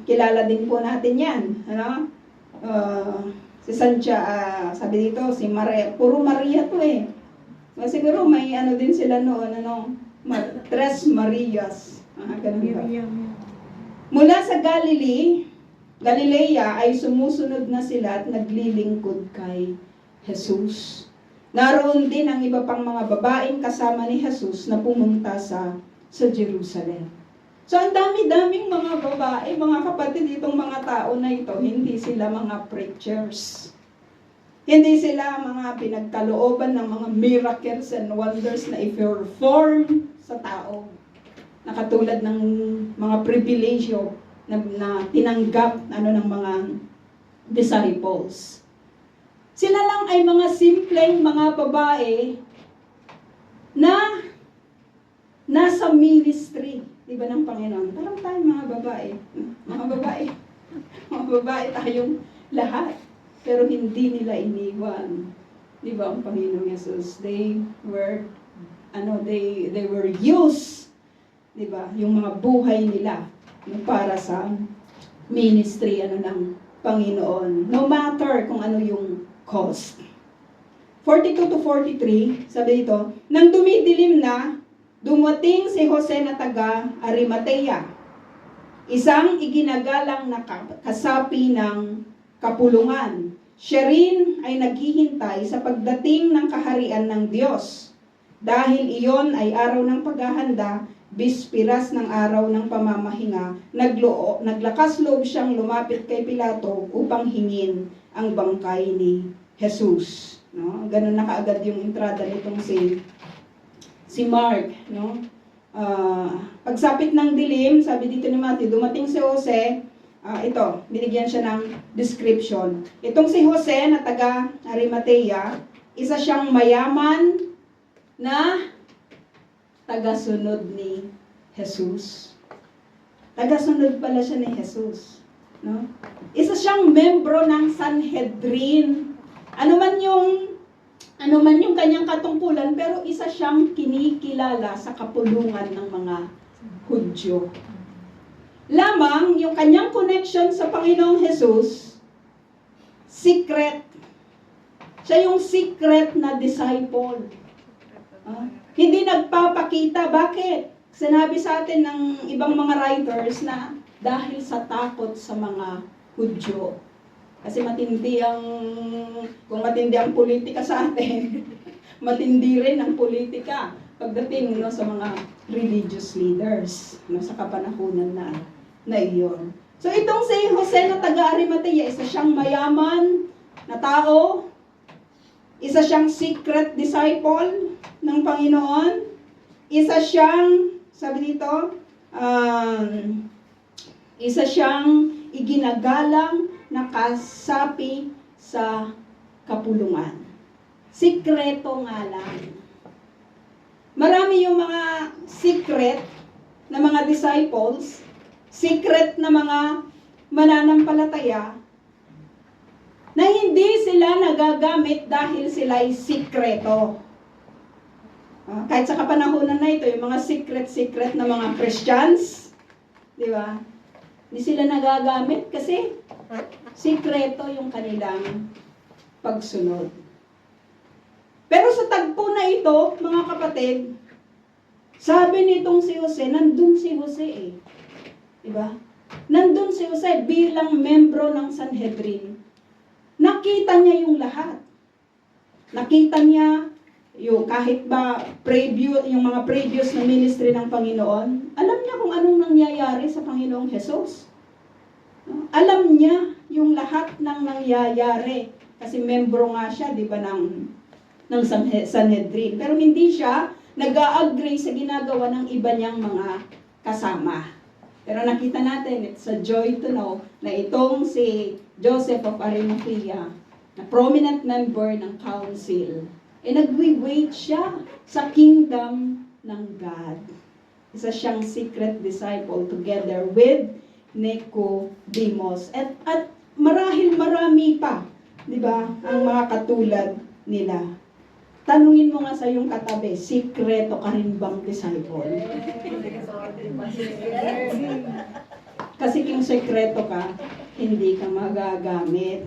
kilala din po natin yan. Si Santiago, sabi dito, si Maria, puro Maria to eh. Siguro may din sila noon, Tres Marias. Ganun ba? Mula sa Galilea ay sumusunod na sila at naglilingkod kay Jesus. Naroon din ang iba pang mga babaeng kasama ni Jesus na pumunta sa Jerusalem. So, ang dami-daming mga babae, mga kapatid, itong mga tao na ito, hindi sila mga preachers. Hindi sila mga pinagkalooban ng mga miracles and wonders na i-perform sa tao. Na katulad ng mga pribilehiyo na tinanggap ng mga disciples. Sila lang ay mga simpleng mga babae na nasa ministry. Diba ng Panginoon? Parang tayo mga babae. Mga babae tayong lahat. Pero hindi nila iniwan. Diba ang Panginoong Jesus? They were used. Diba? Yung mga buhay nila para sa ministry ng Panginoon. No matter kung ano yung cost. 42 to 43, sabi dito, nang dumidilim na, dumating si Jose na taga Arimatea, isang iginagalang na kasapi ng kapulungan. Siya rin ay naghihintay sa pagdating ng kaharian ng Diyos. Dahil iyon ay araw ng paghahanda, bispiras ng araw ng pamamahinga, naglakas loob siyang lumapit kay Pilato upang hingin ang bangkay ni Jesus. No? Ganun na kaagad yung entrada nitong si Mark, no? Pagsapit ng dilim, sabi dito ni Matthew, dumating si Jose, ito, binigyan siya ng description. Itong si Jose na taga Arimatea, isa siyang mayaman na tagasunod ni Jesus. Tagasunod pala siya ni Jesus, no? Isa siyang membro ng Sanhedrin. Ano man yung kanyang katungkulan, pero isa siyang kinikilala sa kapulungan ng mga Hudyo. Lamang yung kanyang connection sa Panginoong Jesus secret. Siya yung secret na disciple. Hindi nagpapakita. Bakit? Sinabi sa atin ng ibang mga writers na dahil sa takot sa mga Hudyo. Kasi kung matindi ang politika sa atin, matindi rin ang politika pagdating sa mga religious leaders sa kapanahunan na iyon. So itong si Jose na taga-Arimatea, isa siyang mayaman na tao, isa siyang secret disciple ng Panginoon, isa siyang, sabi dito, isa siyang iginagalang na kasapi sa kapulungan. Sikreto nga lang. Marami yung mga secret na mga disciples, secret na mga mananampalataya, na hindi sila nagagamit dahil sila ay sikreto. Kahit sa kapanahunan na ito, yung mga secret na mga Christians, di ba? Hindi sila nagagamit kasi sikreto yung kanilang pagsunod. Pero sa tagpo na ito, mga kapatid, sabi nitong si Jose, nandun si Jose eh. Diba? Nandun si Jose bilang membro ng Sanhedrin. Nakita niya yung lahat. Nakita niya yung kahit ba yung mga previous na ministry ng Panginoon, alam niya kung anong nangyayari sa Panginoong Hesus. Alam niya yung lahat ng nangyayari. Kasi membro nga siya, di ba, ng Sanhedrin. Pero hindi siya nag-a-agree sa ginagawa ng iba niyang mga kasama. Pero nakita natin, it's a joy to know na itong si Joseph of Arimathea, na prominent member ng council, nagwi-wait siya sa kingdom ng God. Isa siyang secret disciple together with Nicodemus. At marahil marami pa, di ba, ang mga katulad nila. Tanungin mo nga sa iyong katabi, sikreto ka rin bang disciple? Kasi kung sekreto ka, hindi ka magagamit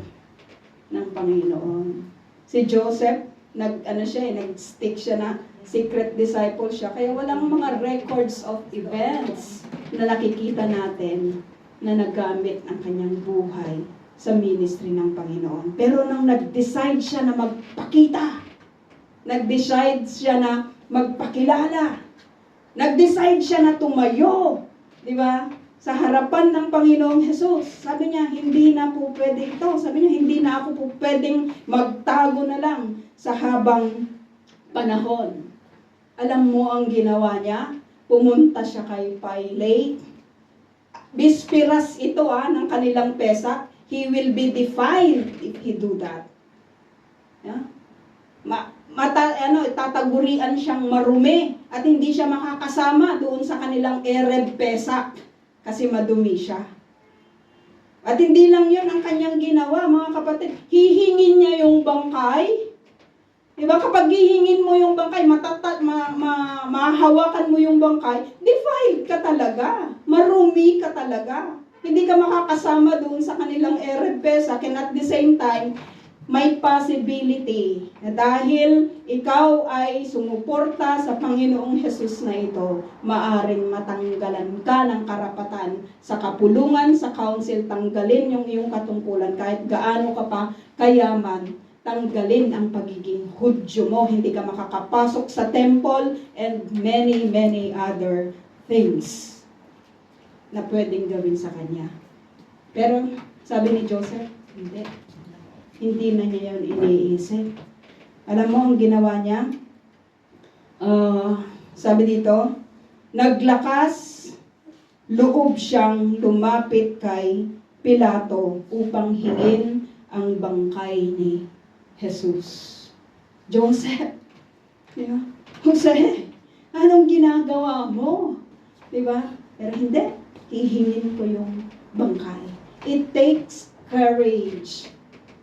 ng Panginoon. Si Joseph, nag-stick siya na secret disciple siya. Kaya walang mga records of events na nakikita natin na nagamit ang kanyang buhay sa ministry ng Panginoon. Pero nang nag-decide siya na magpakita, nag-decide siya na magpakilala, nag-decide siya na tumayo, di ba? Sa harapan ng Panginoong Hesus. Sabi niya, hindi na po pwede ito. Sabi niya, hindi na ako po pwedeng magtago na lang sa habang panahon. Alam mo ang ginawa niya? Pumunta siya kay Pilate. Bispiras ito ng kanilang Pesak. He will be defiled if he do that. Yeah? Tatagurian siyang marumi at hindi siya makakasama doon sa kanilang Erev Pesak kasi madumi siya. At hindi lang yun ang kanyang ginawa, mga kapatid. Hihingin niya yung bangkay. Diba? Kapag hihingin mo yung bangkay, mahahawakan mo yung bangkay, defiled ka talaga. Marumi ka talaga. Hindi ka makakasama doon sa kanilang Erev Pesak, and at the same time, may possibility na dahil ikaw ay sumuporta sa Panginoong Hesus na ito, maaring matanggalan ka ng karapatan sa kapulungan, sa council, tanggalin yung iyong katungkulan kahit gaano ka pa kayaman, tanggalin ang pagiging Hudyo mo, hindi ka makakapasok sa temple, and many, many other things na pwedeng gawin sa kanya. Pero sabi ni Joseph, hindi na niya yun iniisip. Alam mo ang ginawa niya? Sabi dito, naglakas loob siyang lumapit kay Pilato upang hingin ang bangkay ni Jesus. Joseph, diba? Jose, anong ginagawa mo? Diba? Pero hindi, hihingin ko yung bangkay. It takes courage,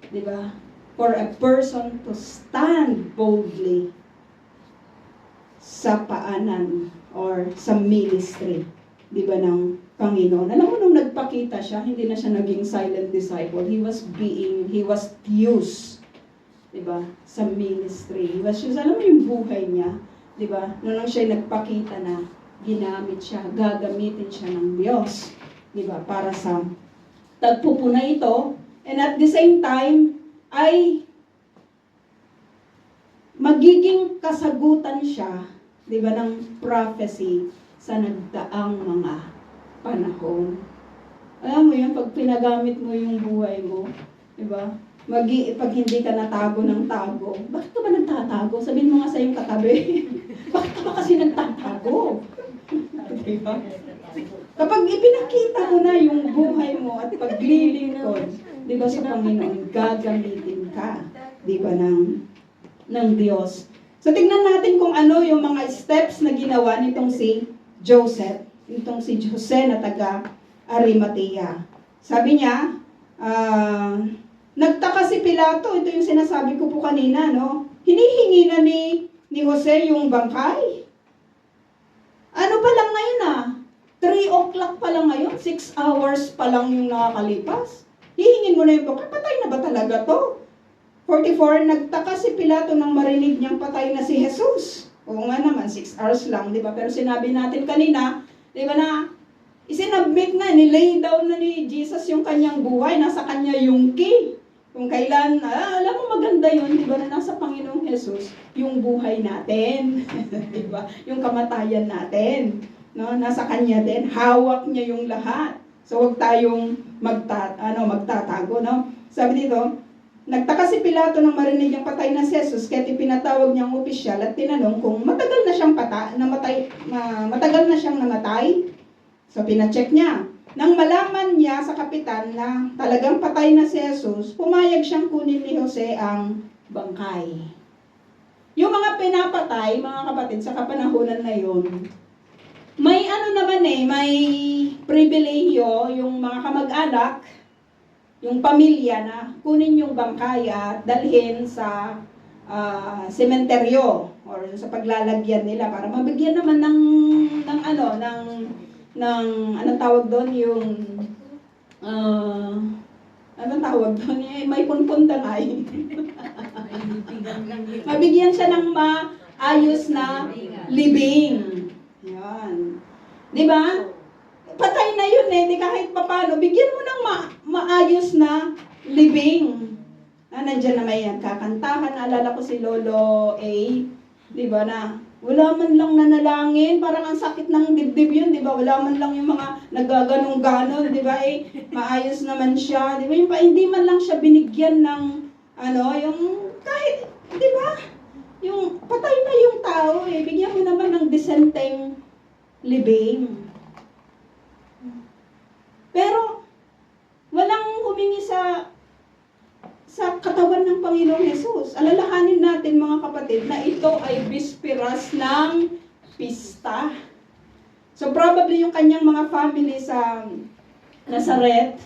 diba? For a person to stand boldly sa paanan or sa ministry, diba, ng Panginoon. Alam mo, nung nagpakita siya, hindi na siya naging silent disciple. He was used, diba, sa ministry. He was used, alam mo yung buhay niya, diba, nung siya nagpakita na ginamit siya, gagamitin siya ng Diyos, diba, para sa tagpupo na ito. And at the same time, ay magiging kasagutan siya, di ba, ng prophecy sa nagdaang mga panahon. Alam mo yun, pag pinagamit mo yung buhay mo, di ba, pag hindi ka natago ng tago, bakit ka ba nagtatago? Sabihin mo nga sa iyong katabi, bakit ka ba kasi nagtatago? Di ba? Kapag ipinakita mo na yung buhay mo at paglilingkod, di ba, sa Panginoon, gagamitin ka, di ba, ng Diyos. So, tingnan natin kung ano yung mga steps na ginawa nitong si Joseph, nitong si Jose na taga Arimathea. Sabi niya, nagtaka si Pilato, ito yung sinasabi ko po kanina, no? Hinihingi na ni Jose yung bangkay. Ano pa lang ngayon 3 o'clock pa lang ngayon, 6 hours pa lang yung nakakalipas. Hihingin mo na yung bangkay, patay na ba talaga to? 44, nagtaka si Pilato nang marinig niyang patay na si Jesus. Oo nga naman, 6 hours lang, di ba? Pero sinabi natin kanina, di ba na, isinabmit na, nilay down na ni Jesus yung kanyang buhay, nasa kanya yung key. Kung kailan, alam mo maganda yun, di ba, na nasa Panginoong Jesus, yung buhay natin, di ba? Yung kamatayan natin, no? Nasa kanya din, hawak niya yung lahat. So, huwag tayong magtatago, no? Sabi dito, nagtaka si Pilato nang marinig ang patay na si Jesus, kaya ipinatawag niyang opisyal at tinanong kung matagal na siyang namatay. So pinacheck niya. Nang malaman niya sa kapitan na talagang patay na si Jesus, pumayag siyang kunin ni Jose ang bangkay. Yung mga pinapatay, mga kapatid, sa kapanahunan na yun, may may pribilehyo yung mga kamag-anak, yung pamilya na kunin yung bangkay at dalhin sa sementeryo or sa paglalagyan nila para mabigyan naman anong tawag doon, yung anong tawag doon, may punpunta nga mabigyan siya ng maayos na libing. Yan. Di ba? Patay na yun di kahit papano, bigyan mo ng maayos na libing. Nandiyan na may kakantahan, naalala ko si Lolo A, di ba, na wala man lang nanalangin, parang ang sakit ng dibdib yun, di ba, wala man lang yung mga nagaganong-ganon, di ba, maayos naman siya, di ba, yung hindi man lang siya binigyan ng, yung kahit, di ba, yung patay na yung tao, bigyan mo naman ng disenteng libing. Pero, walang humingi sa katawan ng Panginoong Jesus. Alalahanin natin, mga kapatid, na ito ay bisperas ng pista. So, probably yung kanyang mga family sa Nazaret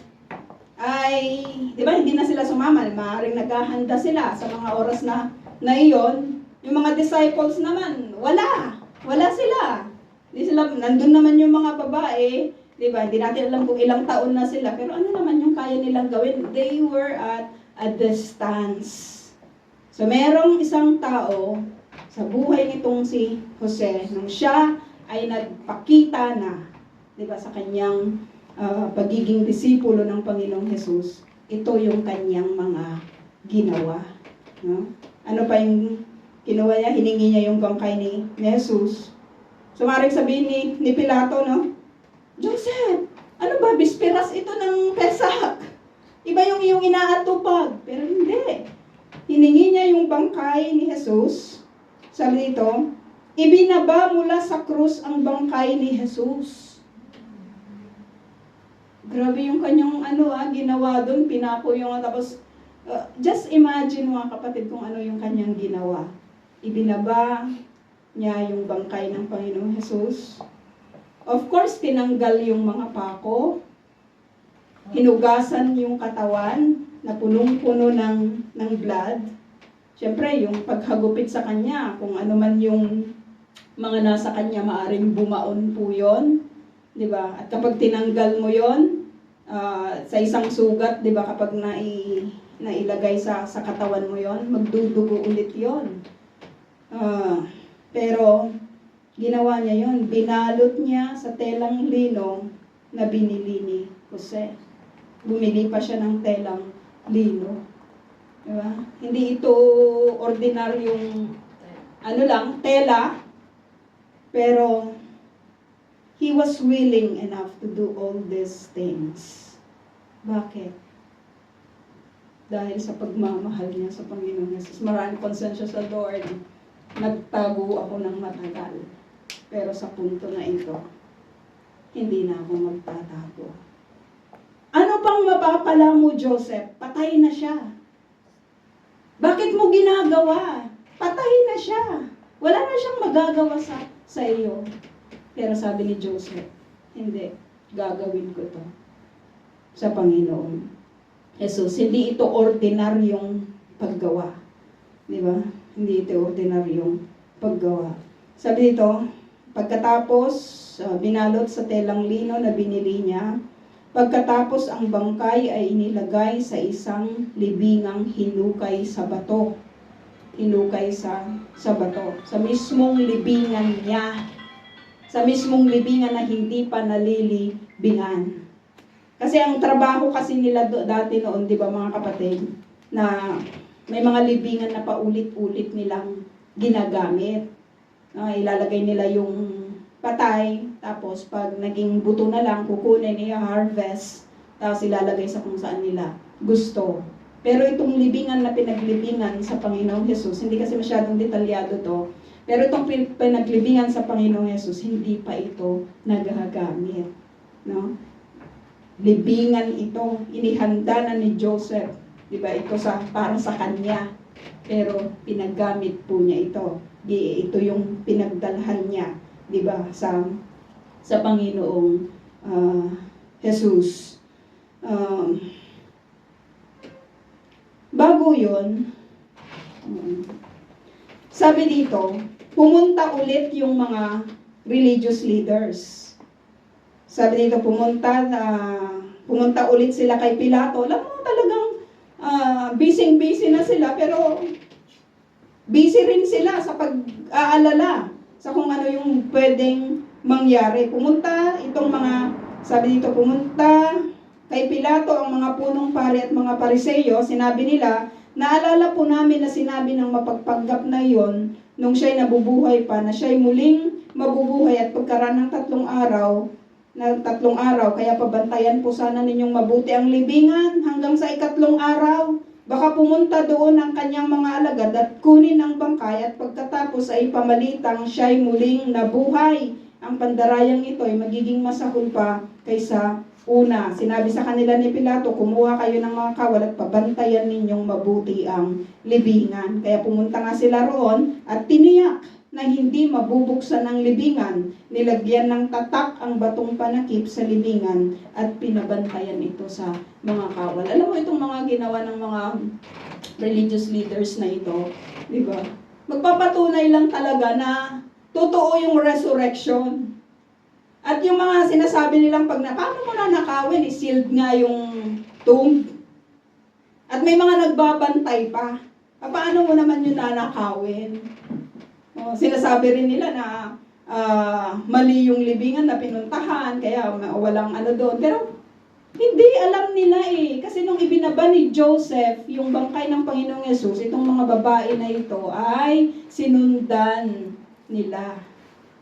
ay, di ba, hindi na sila sumama. Maaaring naghahanda sila sa mga oras na iyon. Yung mga disciples naman, wala sila. Nandun naman yung mga babae, diba? Hindi natin alam kung ilang taon na sila, pero ano naman yung kaya nilang gawin? They were at a distance. So, merong isang tao sa buhay nitong si Jose, nung siya ay nagpakita na, diba, sa kanyang pagiging disipulo ng Panginoong Jesus, ito yung kanyang mga ginawa. No? Ano pa yung ginawa niya? Hiningi niya yung bangkay ni Jesus. So, maaaring sabihin ni Pilato, no? Joseph, ano ba? Bisperas ito ng Pesak. Iba yung iyong inaatupag. Pero hindi. Hiningi niya yung bangkay ni Jesus. Sabi dito, ibinaba mula sa krus ang bangkay ni Jesus. Grabe yung kanyang ginawa doon. Pinako yung tapos, just imagine mga kapatid kung ano yung kanyang ginawa. Ibinaba niya yung bangkay ng Panginoong Jesus. Of course, tinanggal yung mga pako, hinugasan yung katawan na punong-puno ng blood. Siyempre, yung paghagupit sa kanya, kung ano man yung mga nasa kanya, maaring bumaon po yun. di ba? At kapag tinanggal mo yon sa isang sugat, di ba, kapag nailagay sa katawan mo yon, magdudugo ulit yon. Pero ginawa niya yon, binalot niya sa telang lino na binili ni Jose. Bumili pa siya ng telang lino. Diba? Hindi ito ordinaryong tela, pero he was willing enough to do all these things. Bakit? Dahil sa pagmamahal niya sa Panginoon Jesus. Maraming konsensya sa Lord. Nagtago ako ng matagal. Pero sa punto na ito, hindi na ako magtatago. Ano pang mapapala mo, Joseph? Patay na siya. Bakit mo ginagawa? Patay na siya. Wala na siyang magagawa sa iyo. Pero sabi ni Joseph, hindi, gagawin ko to sa Panginoon Jesus. Hindi ito ordinaryong paggawa. Di ba? Hindi ito ordinaryong paggawa. Sabi dito, pagkatapos binalot sa telang lino na binili niya, pagkatapos ang bangkay ay inilagay sa isang libingang hinukay sa bato. Hinukay sa bato. Sa mismong libingan niya. Sa mismong libingan na hindi pa nalilibingan. Kasi ang trabaho kasi nila dati noon, di ba mga kapatid, na may mga libingan na paulit-ulit nilang ginagamit. Ilalagay nila yung patay, tapos pag naging buto na lang, kukunin niya, harvest, tapos ilalagay sa kung saan nila gusto. Pero itong libingan na pinaglibingan sa Panginoong Jesus, hindi kasi masyadong detalyado to, pero itong pinaglibingan sa Panginoong Jesus, hindi pa ito nagagamit. No? Libingan ito, inihanda na ni Joseph, di ba? Ito para sa kanya, pero pinagamit po niya ito. Ito yung pinagdalhan niya, di ba, sa Panginoong Jesus. Bago yun, sabi dito, pumunta ulit yung mga religious leaders. Sabi dito, pumunta ulit sila kay Pilato. Alam mo, talagang busy na sila, pero busy rin sila sa pag-aalala sa kung ano yung pwedeng mangyari. Sabi dito, pumunta kay Pilato ang mga punong pari at mga Pariseo. Sinabi nila, naalala po namin na sinabi ng mapagpanggap na iyon nung siya'y nabubuhay pa, na siya'y muling mabubuhay at pagkaraan ng 3 araw, kaya pabantayan po sana ninyong mabuti ang libingan hanggang sa 4 araw. Baka pumunta doon ang kanyang mga alagad at kunin ang bangkay at pagkatapos ay pamalitang siya'y muling nabuhay. Ang pandarayang ito ay magiging masahol pa kaysa una. Sinabi sa kanila ni Pilato, kumuha kayo ng mga kawal at pabantayan ninyong mabuti ang libingan. Kaya pumunta nga sila roon at tiniyak na hindi mabubuksan ang libingan. Nilagyan ng tatak ang batong panakip sa libingan at pinabantayan ito sa mga kawal. Alam mo itong mga ginawa ng mga religious leaders na ito, di ba? Magpapatunay lang talaga na totoo yung resurrection. At yung mga sinasabi nilang paano mo na nakawin, sealed nga yung tomb. At may mga nagbabantay pa. Paano mo naman yun nanakawin? Sinasabi rin nila na mali yung libingan na pinuntahan, kaya walang doon. Pero hindi alam nila kasi nung ibinaba ni Joseph yung bangkay ng Panginoong Yesus, itong mga babae na ito ay sinundan nila.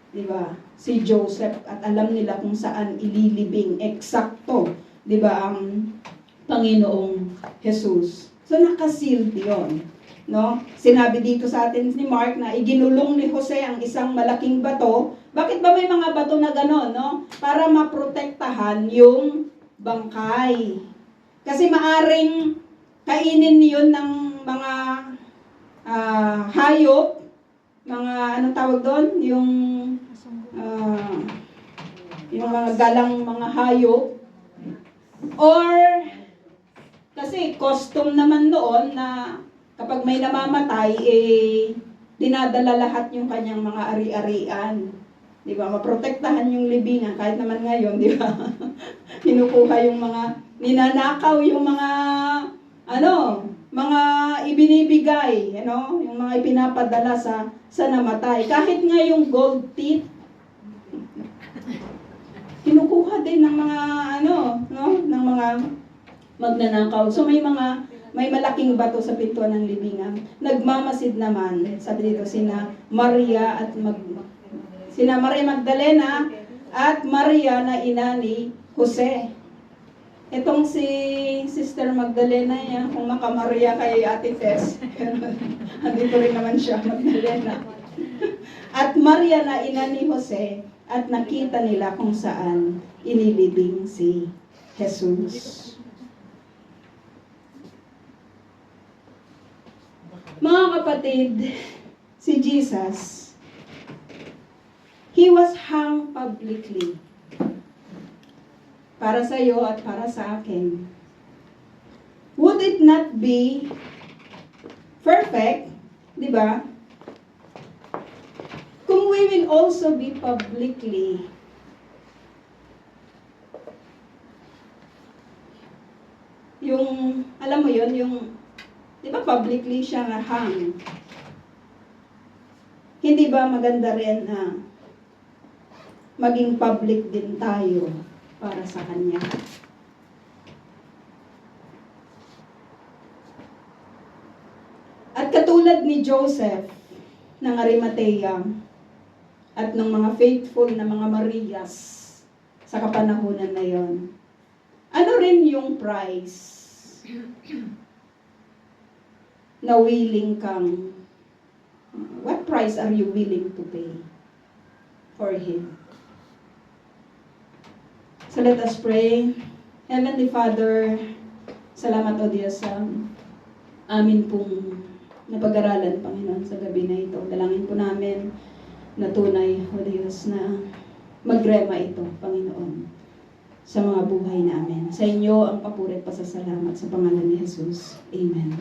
Diba? Si Joseph, at alam nila kung saan ililibing eksakto, diba, ang Panginoong Jesus. So nakasealed 'yon, no? Sinabi dito sa atin ni Mark na iginulong ni Jose ang isang malaking bato. Bakit ba may mga bato na gano'n, no? Para maprotektahan yung bangkay. Kasi maaring kainin niyon ng mga hayop, mga anong tawag doon? Yung mga galang mga hayop, or kasi custom naman noon na kapag may namamatay, dinadala lahat yung kanyang mga ari-arian. Di ba? Maprotektahan yung libingan. Kahit naman ngayon, di ba? Kinukuha yung mga, ninanakaw yung mga, mga ibinibigay, yung mga ipinapadala sa namatay. Kahit nga yung gold teeth, kinukuha din ng mga, ng mga magnanakaw. So may malaking bato sa pintuan ng libingan. Nagmamasid naman, sabi dito, sina Maria Magdalena at Maria na ina ni Jose. Itong si Sister Magdalena yan, kung makamaria kay Ate Tess, andito rin naman siya, Magdalena. At Maria na ina ni Jose, at nakita nila kung saan inilibing si Jesus. Mga kapatid, si Jesus, He was hung publicly. Para sa iyo at para sa akin. Would it not be perfect, di ba? Kung we will also be publicly alam mo yun, di ba publicly siya nga hang? Hindi ba maganda rin na maging public din tayo para sa Kanya? At katulad ni Joseph ng Arimatea at ng mga faithful na mga Marias sa kapanahunan na yon, ano rin yung price na willing kang, what price are you willing to pay for Him? So let us pray. Heavenly Father, salamat o Diyos sa amin pong napag-aralan, Panginoon, sa gabi na ito. Dalangin po namin na tunay, o Diyos, na magrema ito, Panginoon, sa mga buhay namin. Sa inyo ang papuri at pasasalamat sa pangalan ni Jesus. Amen.